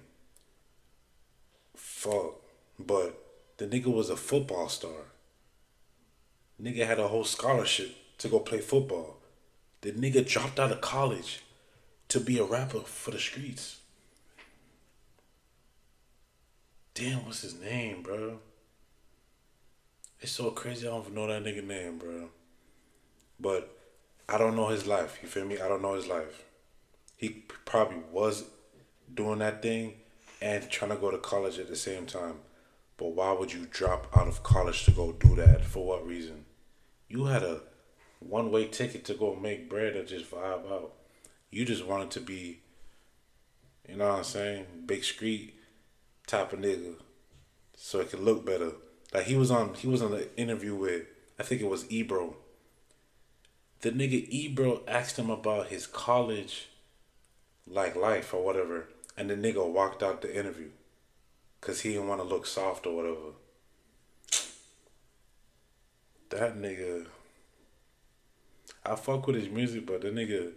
Fuck. But the nigga was a football star. Nigga had a whole scholarship to go play football. The nigga dropped out of college to be a rapper for the streets. Damn, what's his name, bro? It's so crazy I don't even know that nigga name, bro. But I don't know his life, you feel me? I don't know his life. He probably was doing that thing and trying to go to college at the same time. But why would you drop out of college to go do that? For what reason? You had a one-way ticket to go make bread and just vibe out. You just wanted to be, you know what I'm saying, big street type of nigga, so it could look better. Like, he was on the interview with, I think it was Ebro. The nigga Ebro asked him about his college, like, life or whatever, and the nigga walked out the interview. cause he didn't want to look soft or whatever. That nigga, I fuck with his music, but the nigga,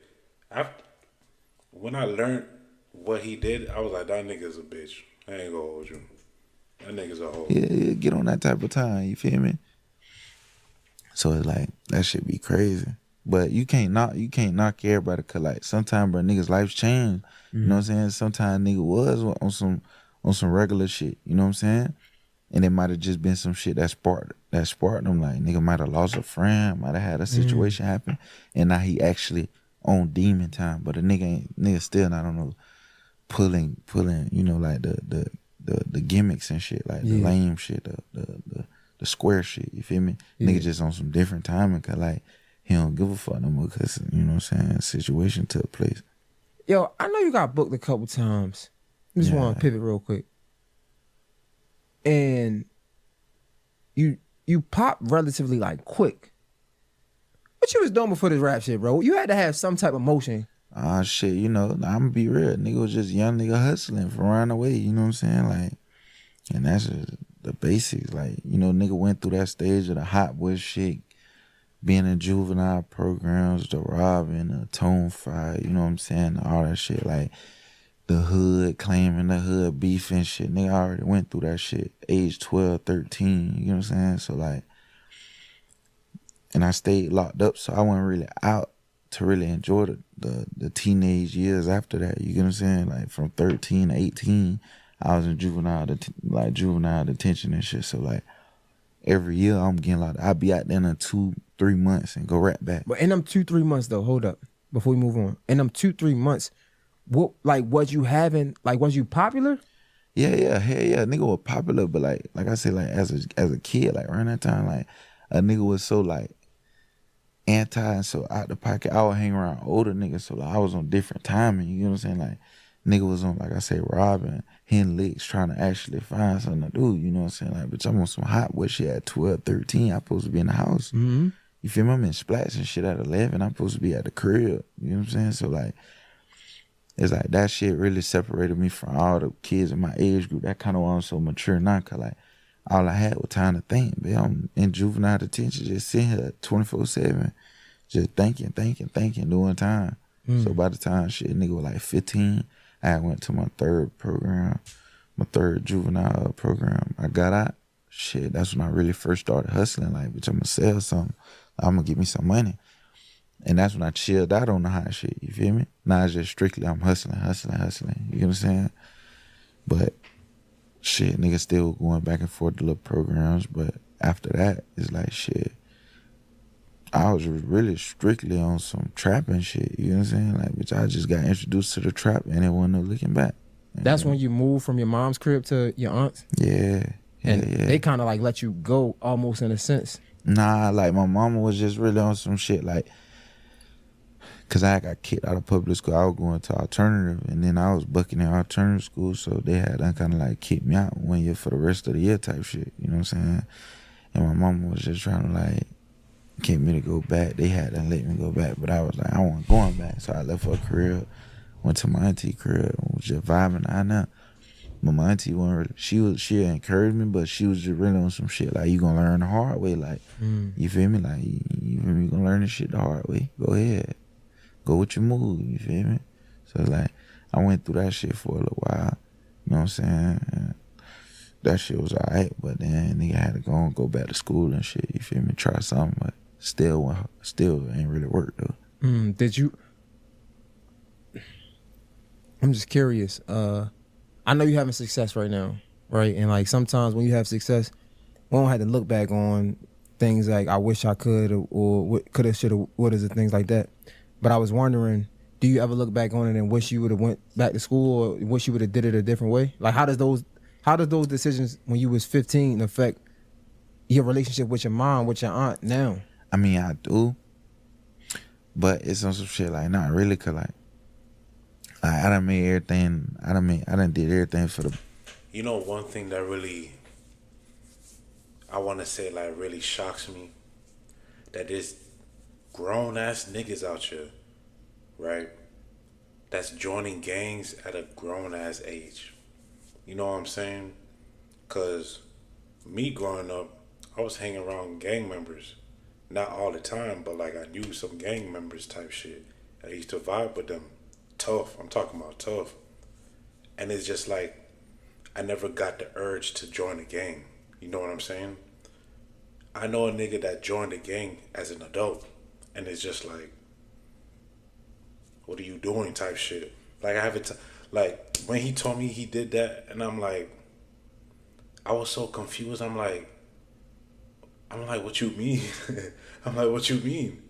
when I learned what he did, I was like, that nigga's a bitch. I ain't gonna hold you. That nigga's a hoe. Yeah, get on that type of time. You feel me? So it's like that shit be crazy. But you can't knock everybody, cause like sometimes bro niggas lives change. You know what I'm saying? Sometimes nigga was on some regular shit. You know what I'm saying? And it might have just been some shit that sparked them. Like nigga might have lost a friend, might have had a situation happen, and now he actually on demon time. But a nigga still not on no pulling. You know, like the gimmicks and shit, like the lame shit, the square shit. You feel me? Nigga just on some different timing, cause like he don't give a fuck no more, cause you know what I'm saying. Situation took place. Yo, I know you got booked a couple times. I just want to pivot real quick. And you pop relatively like quick. What you was doing before this rap shit, bro? You had to have some type of motion. Shit, you know, I'm gonna be real. Nigga was just young nigga hustling from around the way, you know what I'm saying? Like, and that's just the basics. Like, you know, nigga went through that stage of the hot boy shit, being in juvenile programs, the robbing, the tone fire, you know what I'm saying? All that shit. Like, the hood, claiming the hood beef and shit. Nigga already went through that shit. Age 12, 13, you know what I'm saying? So, like, and I stayed locked up, so I wasn't really out to really enjoy the teenage years after that. You get what I'm saying? Like, from 13 to 18, I was in juvenile detention and shit. So, like, every year I'm getting locked up. I'd be out there in 2-3 months and go right back. But in them 2-3 months, though, hold up, before we move on. In them 2-3 months, what, like, was you popular? Yeah, hell yeah, nigga was popular, but like I said, like as a kid, like around that time, like a nigga was so like anti and so out the pocket. I would hang around older niggas, so like I was on different timing. You know what I'm saying? Like nigga was on, like I said, robbing, hitting licks, trying to actually find something to do. You know what I'm saying? Like, bitch, I'm on some hot boy shit at 12, 13. I'm supposed to be in the house. Mm-hmm. You feel me? I'm in splats and shit at 11. I'm supposed to be at the crib. You know what I'm saying? So like, it's like that shit really separated me from all the kids in my age group. That kind of why I'm so mature now, cause like all I had was time to think. But I'm in juvenile detention, just sitting here 24/7, just thinking, doing time. So by the time shit, nigga was like 15, I went to my third juvenile program. I got out. Shit, that's when I really first started hustling. Like, bitch, I'm gonna sell something. I'm gonna get me some money. And that's when I chilled out on the hot shit, you feel me? Now it's just strictly I'm hustling. You know what I'm saying? But shit, niggas still going back and forth to little programs. But after that, it's like shit. I was really strictly on some trapping shit, you know what I'm saying? Like, bitch, I just got introduced to the trap and it wasn't no looking back. That's when you moved from your mom's crib to your aunt's? Yeah. And yeah. they kind of like let you go almost in a sense. Nah, like my mama was just really on some shit like, cause I got kicked out of public school. I was going to alternative, and then I was bucking in alternative school, so they had kind of like kicked me out 1 year for the rest of the year type shit. You know what I'm saying? And my mama was just trying to like get me to go back. They had to let me go back, but I was like, I wasn't going back. So I left her crib, went to my auntie crib, and was just vibing out now. But my auntie wasn't really, she encouraged me, but she was just really on some shit like, you gonna learn the hard way, like you feel me? Like you feel me? You gonna learn this shit the hard way. Go ahead. Go with your move, you feel me? So like, I went through that shit for a little while, you know what I'm saying? And that shit was alright, but then nigga had to go back to school and shit, you feel me? Try something, but still ain't really worked though. Did you? I'm just curious. I know you're having success right now, right? And like sometimes when you have success, we don't have to look back on things like I wish I could or coulda, shoulda, woulda, and things like that. But I was wondering, do you ever look back on it and wish you would have went back to school or wish you would have did it a different way? Like how does those decisions when you was 15 affect your relationship with your mom, with your aunt now? I mean, I do, but it's on some shit like not really, cause like I done made everything. I done did everything for the. You know, one thing that really, I want to say, like, really shocks me, that there's grown ass niggas out here, right? That's joining gangs at a grown ass age. You know what I'm saying? Cause me growing up, I was hanging around gang members. Not all the time, but like I knew some gang members type shit. I used to vibe with them. Tough. I'm talking about tough. And it's just like I never got the urge to join a gang. You know what I'm saying? I know a nigga that joined a gang as an adult, and it's just like, what are you doing type shit. Like I haven't, like when he told me he did that, and I'm like, I was so confused. I'm like, what you mean? I'm like, what you mean?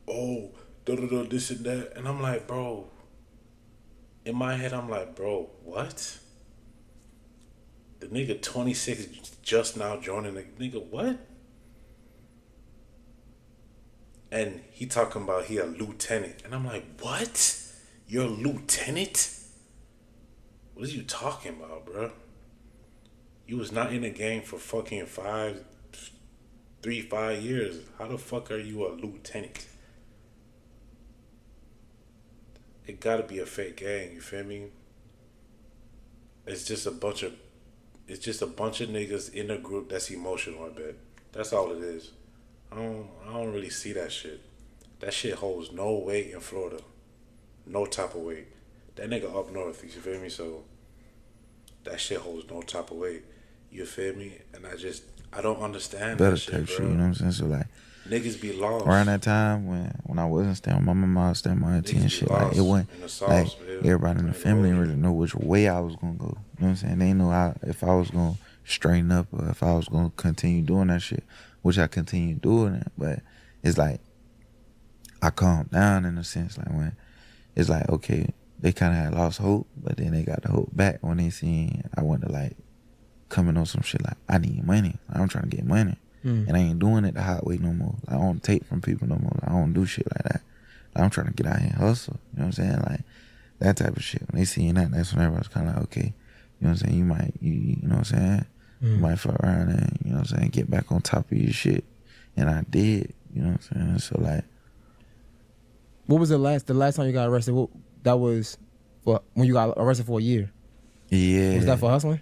Oh, this and that. And I'm like, bro, in my head, I'm like, bro, what? The nigga 26 just now joining the nigga, what? And he talking about he a lieutenant. And I'm like, what? You're a lieutenant? What are you talking about, bro? You was not in the game for fucking 5 years. How the fuck are you a lieutenant? It gotta be a fake gang, you feel me? It's just a bunch of niggas in a group that's emotional, I bet. That's all it is. I don't really see that shit. That shit holds no weight in Florida. No type of weight. That nigga up north, you feel me? So that shit holds no type of weight. You feel me? And I don't understand Better that shit, type bro. shit, you know what I'm saying? So like Niggas be lost. around that time when I wasn't staying with my mama, I was staying with my auntie and shit. Like it wasn't like everybody in the family didn't really know which way I was gonna go. You know what I'm saying? They didn't know if I was gonna straighten up or if I was gonna continue doing that shit, which I continued doing it. But it's like I calmed down in a sense, like when it's like, okay, they kind of had lost hope, but then they got the hope back when they seen I went to like coming on some shit like I need money. I'm trying to get money. And I ain't doing it the hot way no more. Like, I don't take from people no more. Like, I don't do shit like that. Like, I'm trying to get out here and hustle. You know what I'm saying? Like that type of shit. When they seen that, that's when everybody's kind of like, okay, you know what I'm saying? You might, you know what I'm saying? You might fuck around and, you know what I'm saying, get back on top of your shit. And I did, you know what I'm saying? So like, What was the last time you got arrested? That was for when you got arrested for a year. yeah. Was that for hustling?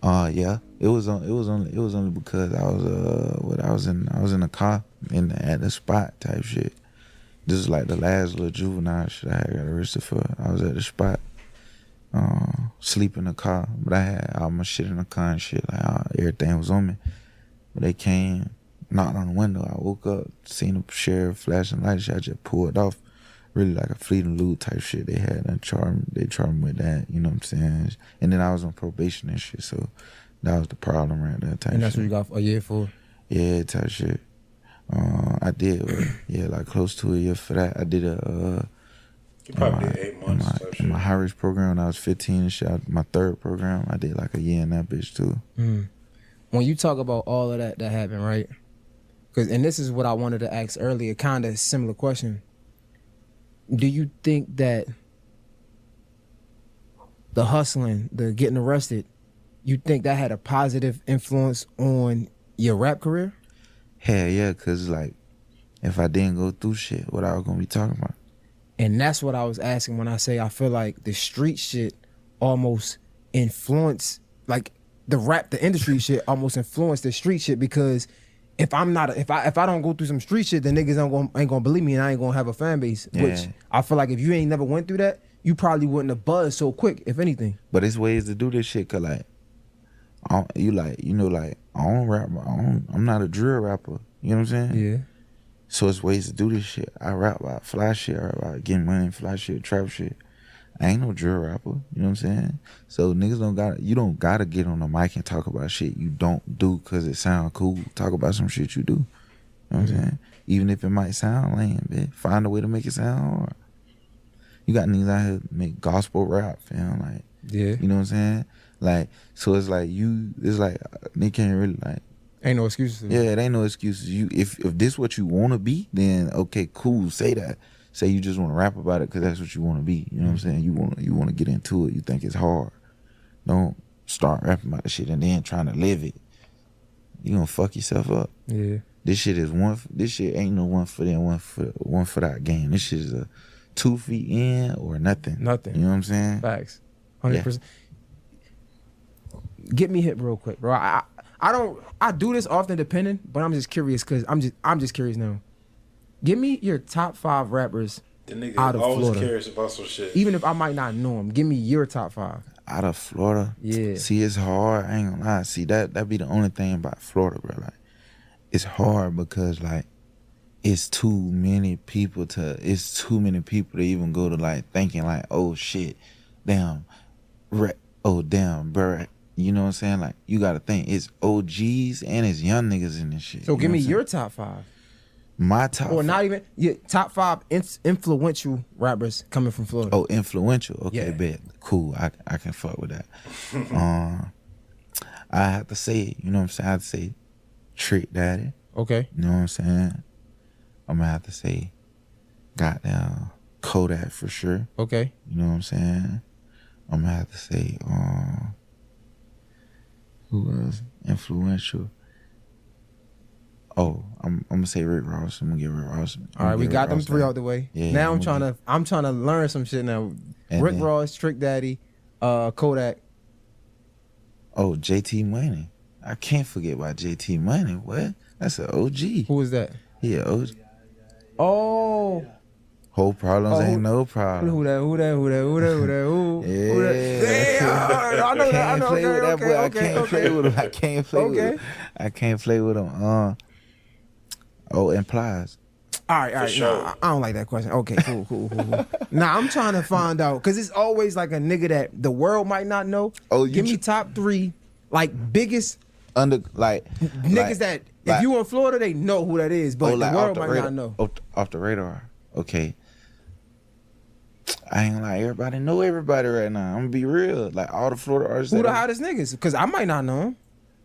Yeah. It was only because I was in a car at the spot type shit. This is like the last little juvenile shit I had got arrested for. I was at the spot, sleep in the car, but I had all my shit in the car and shit. Like everything was on me. But they came, knocked on the window. I woke up, seen the sheriff flashing lights. I just pulled off, really like a Fleet and Loot type shit. They had they charged me with that. You know what I'm saying? And then I was on probation and shit, so. That was the problem right there. Type And that's shit. what you got a year for? Yeah, type shit. I did, like close to a year for that. I did You probably did 8 months type shit. in my high risk program when I was 15 and shit. My third program, I did like a year in that bitch too. When you talk about all of that happened, right? And this is what I wanted to ask earlier, kind of similar question. Do you think that the hustling, the getting arrested, you think that had a positive influence on your rap career? Hell yeah, cause like if I didn't go through shit, what I was gonna be talking about? And that's what I was asking when I say I feel like the street shit almost influenced, like the industry shit almost influenced the street shit, because if I don't go through some street shit, then niggas ain't gonna believe me and I ain't gonna have a fan base. Yeah. Which I feel like if you ain't never went through that, you probably wouldn't have buzzed so quick, if anything. But it's ways to do this shit, cause like I don't rap. I'm not a drill rapper. You know what I'm saying? Yeah. So it's ways to do this shit. I rap about fly shit. I rap about getting money, fly shit, trap shit. I ain't no drill rapper. You know what I'm saying? So niggas you don't gotta get on the mic and talk about shit you don't do because it sound cool. Talk about some shit you do. You know what I'm saying? Even if it might sound lame, bitch. Find a way to make it sound hard. You got niggas out here make gospel rap, fam. Like, Yeah. you know what I'm saying? Like, so it's like they can't really like. Ain't no excuses. Yeah, it ain't no excuses. If this what you want to be, then okay, cool. Say that. Say you just want to rap about it because that's what you want to be. You know what I'm saying? You want to get into it. You think it's hard. Don't start rapping about the shit and then trying to live it. You gonna fuck yourself up. Yeah. This shit ain't no one foot in, one foot out game. This shit is a 2 feet in or nothing. Nothing. You know what I'm saying? Facts. 100%. Get me hip real quick, bro. I do this often depending, but I'm just curious because I'm just curious now. Give me your top 5 rappers The nigga out of always Florida. curious about some shit. Even if I might not know them, give me your top 5. Out of Florida? Yeah. See, it's hard. I ain't gonna lie. See, that be the only thing about Florida, bro. Like, it's hard because, like, it's too many people to even go to, like, thinking, like, oh, shit, damn, bro. You know what I'm saying? Like, you gotta think, it's OGs and it's young niggas in this shit. So you give know me what I'm your top 5. saying? My top Or five. not even, yeah, top 5 influential rappers coming from Florida. Oh, influential. Okay, Yeah. bet. Cool. I can fuck with that. I have to say, you know what I'm saying? I have to say Trick Daddy. Okay. You know what I'm saying? I'm gonna have to say goddamn Kodak for sure. Okay. You know what I'm saying? I'm gonna have to say who else influential? Oh, I'm gonna say Rick Ross. I'm gonna get Rick Ross. All right, we got them 3 out the way. Yeah, now I'm gonna I'm trying to learn some shit now. And Rick then- Ross, Trick Daddy, Kodak. Oh, JT Money. I can't forget about JT Money. What? That's an OG. Who was that? Yeah, OG. Oh, Whole problems Oh, ain't no who problem. that? Who Who that? Yeah. Damn, I know that. I Can't know. play with that boy. I can't play with him. I can't play with Okay. him. I can't play with him. Oh, and Plies. All right. sure. Nah, I don't like that question. Okay, cool. Nah, I'm trying to find out because it's always like a nigga that the world might not know. Oh, you give me top 3 like biggest Under like niggas like- that if like- you in Florida they know who that is, but oh, like the world off might radar, not know. Off the radar. Okay. I ain't gonna lie, everybody know everybody right now. I'm gonna be real. Like all the Florida artists. Who that the hottest niggas? Because I might not know him.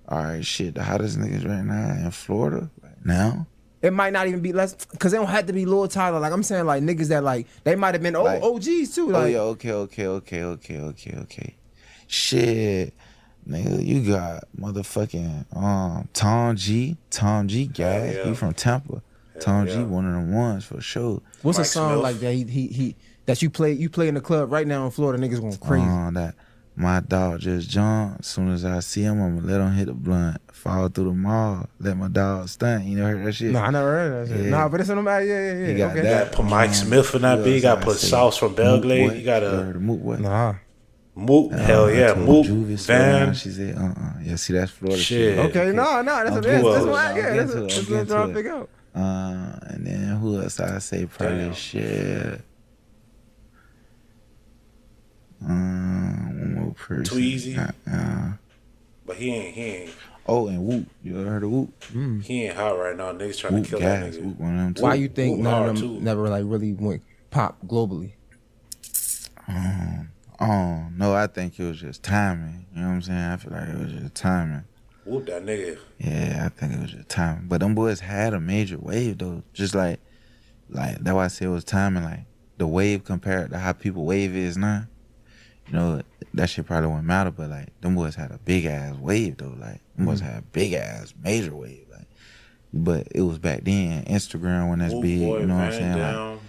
All right, shit. The hottest niggas right now in Florida right now. It might not even be less because they don't have to be Lil Tyler. Like I'm saying, like niggas that like they might have been Like- OGs too. Oh Like yeah, okay. Shit, nigga, you got motherfucking Tom G guy. yeah. He from Tampa. Tom G, yeah. one of them ones for sure. what's a Mike song Smith. like that? He that you play in the club right now in Florida. Niggas going crazy. That my dog just jumped. As soon as I see him, I'ma let him hit the blunt. Fall through the mall. Let my dog stunt. You know heard that shit? Nah, I never heard of that shit. Yeah. Nah, but it's on them. Yeah. He got Okay. that. Put Mike Smith in that who beat. You else gotta I put say? Sauce from Belgrade. Moot Boy. You gotta heard of Moot Boy? Nah. Moot. Hell yeah, I told Moot. Juvie slow down. Van. She said, Yeah, see, that's Florida Shit. shit. Okay, nah. That's I'm what getting that's to what it. yeah. I'm That's getting what to it. I'm trying to figure out. And then who else I say probably Damn. shit. One more person. Tweezy. Uh, But he ain't oh, and Whoop. You ever heard of Whoop? he ain't hot right now. Niggas trying Whoop to kill that gas. nigga. Whoop one of them too. Why you think Whoop none hard, of them too. never like really went pop globally? Oh, no, I think it was just timing. You know what I'm saying? I feel like it was just timing. Whoop that nigga. Yeah, I think it was just timing. But them boys had a major wave though. Just like that's why I say it was timing. Like the wave compared to how people wave is now. You know, that shit probably wouldn't matter, but like them boys had a big ass wave though. Like them boys had a big ass major wave. Like, but it was back then. Instagram wasn't as Whoop big. boy, You know what I'm Van saying? Like Down.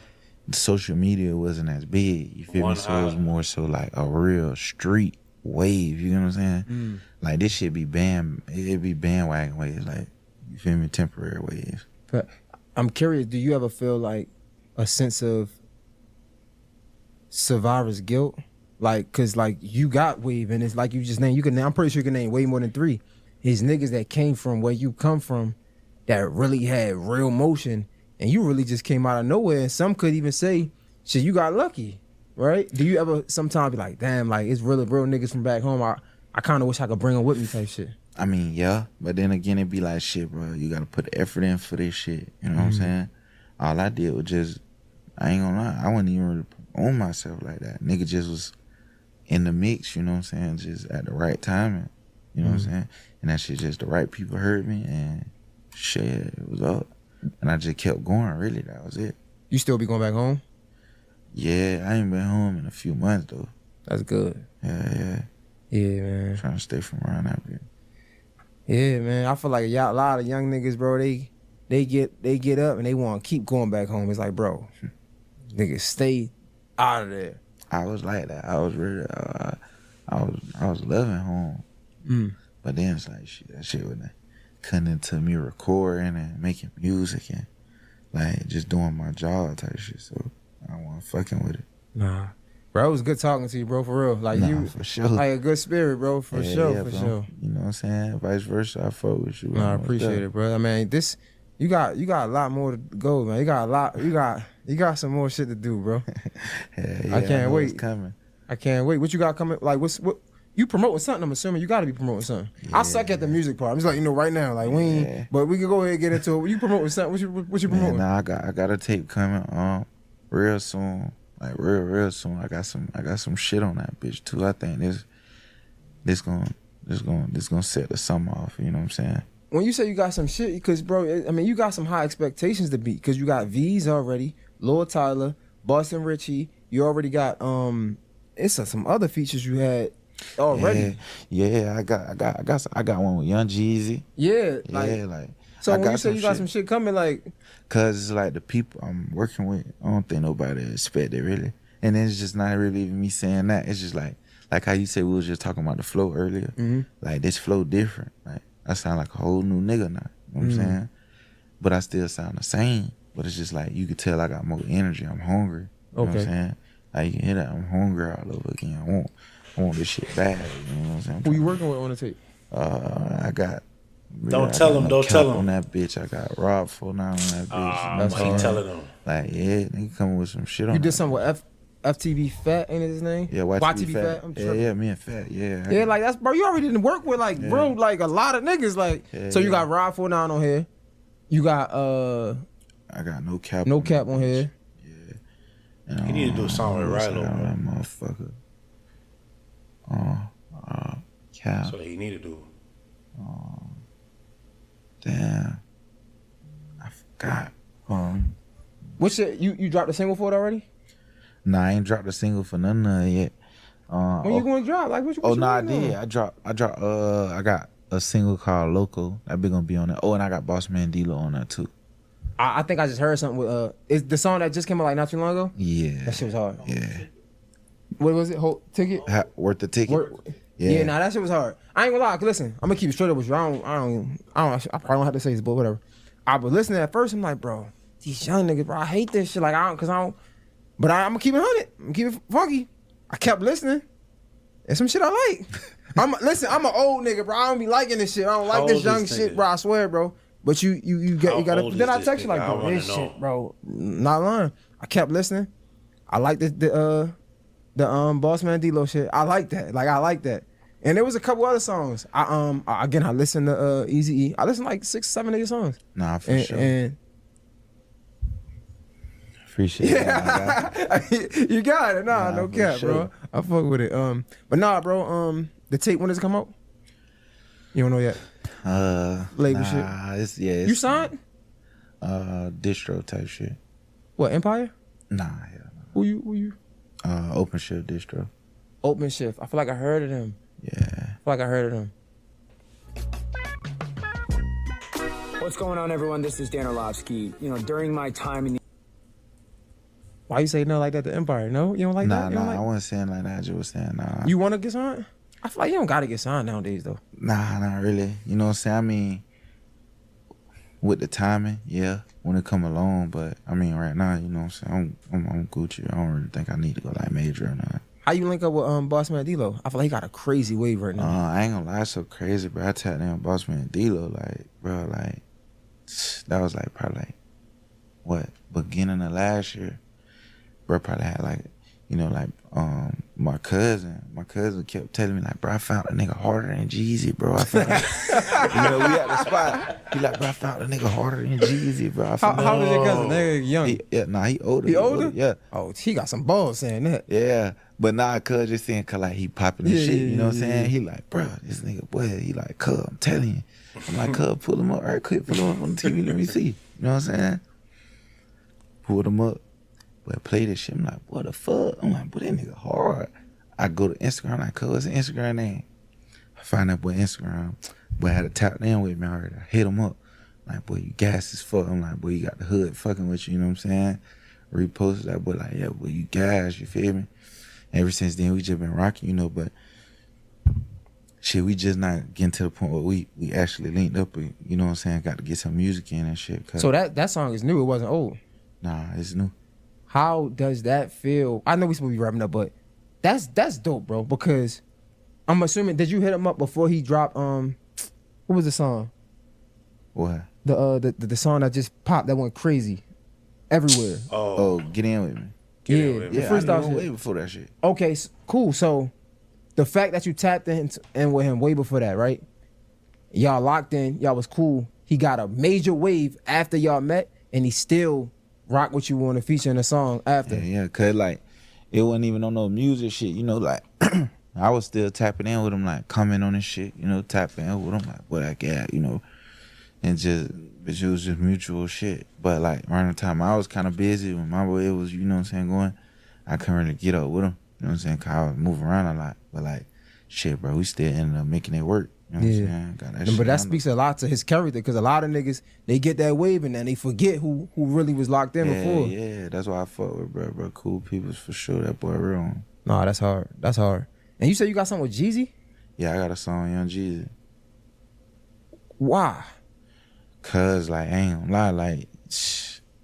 social media wasn't as big. You feel One me? So it was hot. more so like a real street wave. You know what I'm saying? Like this shit be it'd be bandwagon waves. Like you feel me? Temporary waves. But I'm curious, do you ever feel like a sense of survivor's guilt? Like, cause like you got wave and it's like you just named, I'm pretty sure you can name way more than 3. It's niggas that came from where you come from that really had real motion and you really just came out of nowhere. And some could even say, shit, you got lucky, right? Do you ever sometimes be like, damn, like it's really real niggas from back home. I kind of wish I could bring them with me type shit. I mean, yeah, but then again, it'd be like, shit, bro, you gotta put the effort in for this shit. You know what I'm saying? All I did was just, I ain't gonna lie, I wasn't even really on myself like that. Nigga just was in the mix, you know what I'm saying? Just at the right timing, you know what I'm saying? And that shit just the right people heard me and shit, it was up. And I just kept going, really, that was it. You still be going back home? Yeah, I ain't been home in a few months though. That's good. Yeah. Yeah, man. Trying to stay from around that bit. Yeah, man. I feel like a lot of young niggas, bro, they get up and they want to keep going back home. It's like, bro, niggas stay out of there. I was like that. I was really, I was loving home. But then it's like shit, that shit was cutting into me recording and making music and like just doing my job type shit. So I wasn't fucking with it. Nah. Bro, it was good talking to you, bro, for real. Like, you, for sure. like a good spirit, bro, for sure. You know what I'm saying? Vice versa, I fuck with you. Nah, I appreciate it, bro. I mean, this, you got a lot more to go, man. You got some more shit to do, bro. Yeah, I can't wait. It's coming. I can't wait. What you got coming? Like, what? You promoting something? I'm assuming you got to be promoting something. I suck at the music part. I'm just like, right now, like we ain't. But we can go ahead and get into it. You promoting something? What you promoting? Nah, I got a tape coming real soon. Like real soon. I got some shit on that bitch too. I think this gonna set the summer off. You know what I'm saying? When you say you got some shit, because bro, I mean, you got some high expectations to beat. Because you got V's already, Lord Tyler, Boston Richie. You already got it's some other features you had already. Yeah, I got one with Young Jeezy. Yeah, So when you say you got some shit coming, like, cause it's like the people I'm working with, I don't think nobody expect it really. And then it's just not really even me saying that. It's just like how you said we was just talking about the flow earlier. Mm-hmm. Like this flow different. Like I sound like a whole new nigga now. You know what I'm saying? But I still sound the same. But it's just like you could tell I got more energy. I'm hungry. You know what I'm saying? Like you can hear that I'm hungry all over again. I want this shit bad. You know what I'm saying? Who you working with on the tape? I got. Don't tell him. Don't tell him. On that bitch, I got Rob 49 on that bitch. That's what he telling them. Like, yeah, nigga coming with some shit on. You did something with FTV Fat, ain't it his name? Yeah, YTV Fat. Yeah, me and Fat. Yeah. Yeah, like that's, bro. You already didn't work with bro, like a lot of niggas. Like, so you got Rob 49 on here. You got I got No Cap. No Cap on here. Yeah. And, You need to do a song with Rilo, that bro. motherfucker. Cap. That's what he need to do. Damn. I forgot. What's your, you dropped a single for it already? Nah, I ain't dropped a single for none of it yet. When you going to drop? Like, what you I did. I dropped. I got a single called Loco. That be gonna be on that. Oh, and I got Boss Man D-Lo on that too. I think I just heard something with is the song that just came out like not too long ago? Yeah. That shit was hard. Yeah. What was it? Ticket? Worth the ticket. Yeah, nah, that shit was hard. I ain't gonna lie. Listen, I'm gonna keep it straight up with you. I probably don't have to say this, but whatever. I was listening at first. I'm like, bro, these young niggas, bro, I hate this shit. Like, I'm gonna keep it 100. I'm gonna keep it funky. I kept listening. There's some shit I like. I'm an old nigga, bro. I don't be liking this shit. I don't like this young shit, bro. I swear, bro. But you gotta. Then I text you like, bro, this shit, bro. Not lying. I kept listening. I like the Boss Man D-Lo shit. I like that. Like, I like that. And there was a couple other songs. I listened to Eazy-E. I listened to like 6-7 of your songs. Nah, for sure. And appreciate it. You got it. Nah, no cap, sure. Bro. I fuck with it. But nah, bro. The tape, when does it come out? You don't know yet. Label shit. You signed? Distro type shit. What, Empire? Nah, hell no. Who you? Open Shift Distro. Open Shift. I feel like I heard of them. What's going on, everyone? This is Dan Orlovsky. You know, during my time in the... Why you say no like that to Empire? No? You don't like that? Nah, I wasn't saying like that. I just was saying nah. You want to get signed? I feel like you don't got to get signed nowadays, though. Nah, not really. You know what I'm saying? I mean, with the timing, yeah, when it come along. But, I mean, right now, you know what I'm saying? I'm Gucci. I don't really think I need to go like major or nothing. How you link up with Boss Man D-Lo? I feel like he got a crazy wave right now. I ain't gonna lie, it's so crazy, bro. I tapped in Boss Man D-Lo, like, bro, like, that was like probably like, what, beginning of last year. Bro probably had like, you know, like, my cousin kept telling me like, bro, I found a nigga harder than Jeezy, bro. I found, you know, we at the spot. He like, bro, I found a nigga harder than Jeezy, bro. How old is your cousin? They're young. He older. He older? Yeah. Oh, he got some balls saying that. Yeah. But nah, cuz just saying, cuz like he popping this shit, you know what I'm saying? He like, bro, this nigga, boy, he like, cuz, I'm telling you. I'm like, cuz, pull him up, all right, quick, pull him up on the TV, let me see. You know what I'm saying? Pulled him up. But play this shit. I'm like, what the fuck? I'm like, boy, that nigga hard. I go to Instagram, I'm like, cuz, what's the Instagram name? I find that boy Instagram. Boy, I had a tap in with me already. I hit him up. I'm like, boy, you gas as fuck. I'm like, boy, you got the hood fucking with you, you know what I'm saying? Reposted that boy, like, yeah, boy, you gas, you feel me? Ever since then, we just been rocking, you know, but shit, we just not getting to the point where we actually linked up. You know what I'm saying? Got to get some music in and shit. So that song is new. It wasn't old. Nah, it's new. How does that feel? I know we supposed to be wrapping up, but that's dope, bro. Because I'm assuming, did you hit him up before he dropped? What was the song? What? The song that just popped that went crazy everywhere. Oh, Get In With Me. Get In With Me. The Yeah, freestyle I knew shit. way before that shit. Okay, cool. So the fact that you tapped in with him way before that, right? Y'all locked in, y'all was cool. He got a major wave after y'all met, and he still rock with you on a feature in a song after. Yeah, cause like it wasn't even on no music shit, you know, like I was still tapping in with him, like comment on his shit, you know, tapping in with him, like what I got, you know, and just it was just mutual shit. But like around the time I was kind of busy when my way was, you know what I'm saying, going, I couldn't really get up with him, you know what I'm saying, cause I was moving around a lot. But like, shit, bro, we still ended up making it work. You know what I'm saying? Got that shit But that on speaks a lot to his character, because a lot of niggas, they get that wave and then they forget who really was locked in before. Yeah, that's why I fuck with bro. Cool people for sure. That boy real. Nah, that's hard. That's hard. And you said you got something with Jeezy? Yeah, I got a song, Young Jeezy. Why? Cause like I ain't gonna lie, like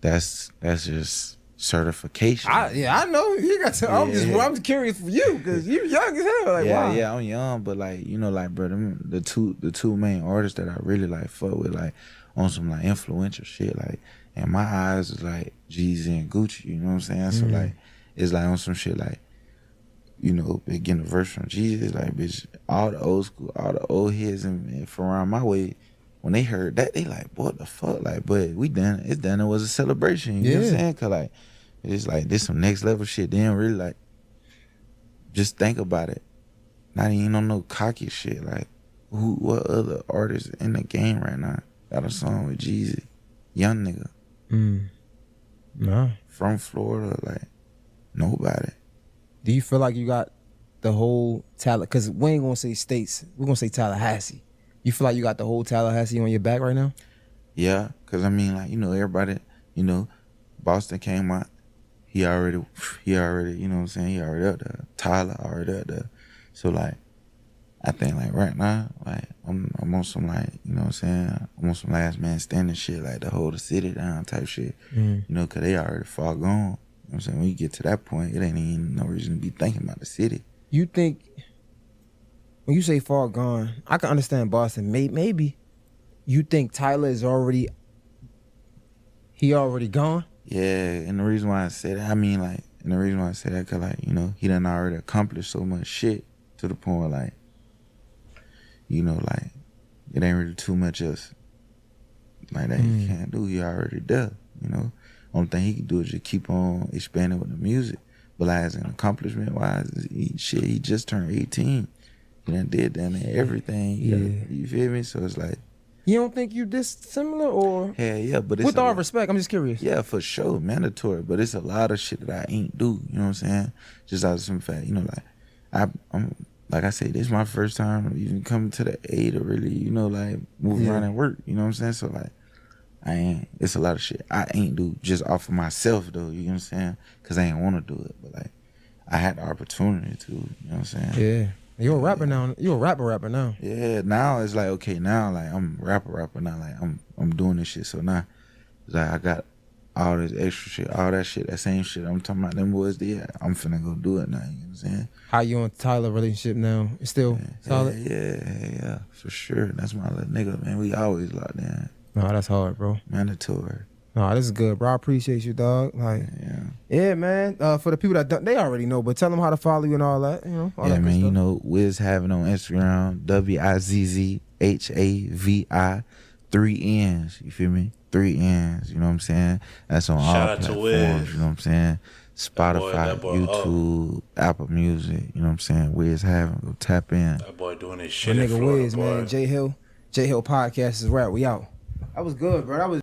that's just certification. I know you got. I'm just curious for you because you young as hell. Like, why? Yeah, I'm young, but like you know, like bro, the two main artists that I really like fuck with, like on some like influential shit, like in my eyes is like Jeezy and Gucci. You know what I'm saying? So like it's like on some shit like, you know, getting a verse from Jeezy, like bitch, all the old school, all the old heads and from around my way. When they heard that, they like, what the fuck? Like, but we done, it's done, it was a celebration. You know what I'm saying? Cause like, it's like, this some next level shit. They didn't really like, just think about it. Not even on no cocky shit. Like, what other artists in the game right now got a song with Jeezy? Young nigga. Nah. From Florida, like, nobody. Do you feel like you got the whole talent? Cause we ain't gonna say states, we're gonna say Tallahassee. You feel like you got the whole Tallahassee on your back right now? Yeah, cause I mean, like, you know, everybody, you know, Boston came out. He already, you know what I'm saying? He already up there. Tyler already up there. So like, I think like right now, like I'm on some like, you know what I'm saying? I'm on some last man standing shit, like to hold the city down type shit. You know, cause they already far gone. You know what I'm saying? When you get to that point, it ain't even no reason to be thinking about the city. You think, when you say far gone, I can understand Boston. Maybe you think Tyler is already gone? Yeah, and the reason why I say that, cause like, you know, he done already accomplished so much shit to the point where like, you know, like, it ain't really too much else like that he can't do. He already there, you know. Only thing he can do is just keep on expanding with the music. But like, as an accomplishment wise, he just turned 18. He done did damn near everything. You feel me? So it's like, You don't think you this similar or? hell yeah, but it's With all respect, I'm just curious. yeah, for sure, mandatory. But it's a lot of shit that I ain't do. You know what I'm saying? Just out of some fact, you know, like I'm like I say, this is my first time even coming to the A to really, you know, like move around and work. You know what I'm saying? So like, it's a lot of shit I ain't do just off of myself though. You know what I'm saying? Cause I ain't want to do it, but like I had the opportunity to. You know what I'm saying? Yeah. You're a rapper now. You're a rapper now. Yeah, now it's like, okay, now like I'm rapper now. Like I'm doing this shit. So now it's like I got all this extra shit, all that shit, that same shit I'm talking about them boys did. I'm finna go do it now, you know what I'm saying? How you and Tyler relationship now? It's still solid? Yeah, for sure. That's my little nigga, man. We always locked in. No, that's hard, bro. Mandatory. No, this is good, bro. I appreciate you, dog. Like, yeah, man. For the people that don't, they already know, but tell them how to follow you and all that. You know, all yeah, that man. good You stuff. know, Wizz Havinn on Instagram, WIZZHAVI, 3 N's. You feel me? 3 N's. You know what I'm saying? That's on Shout all out to platforms. Wizz. You know what I'm saying? Spotify, that boy YouTube, Apple Music. You know what I'm saying? Wizz Havinn, go tap in. That boy doing his My shit in nigga Florida, Wizz, boy. man. J Hill podcast is right. We out. That was good, bro. That was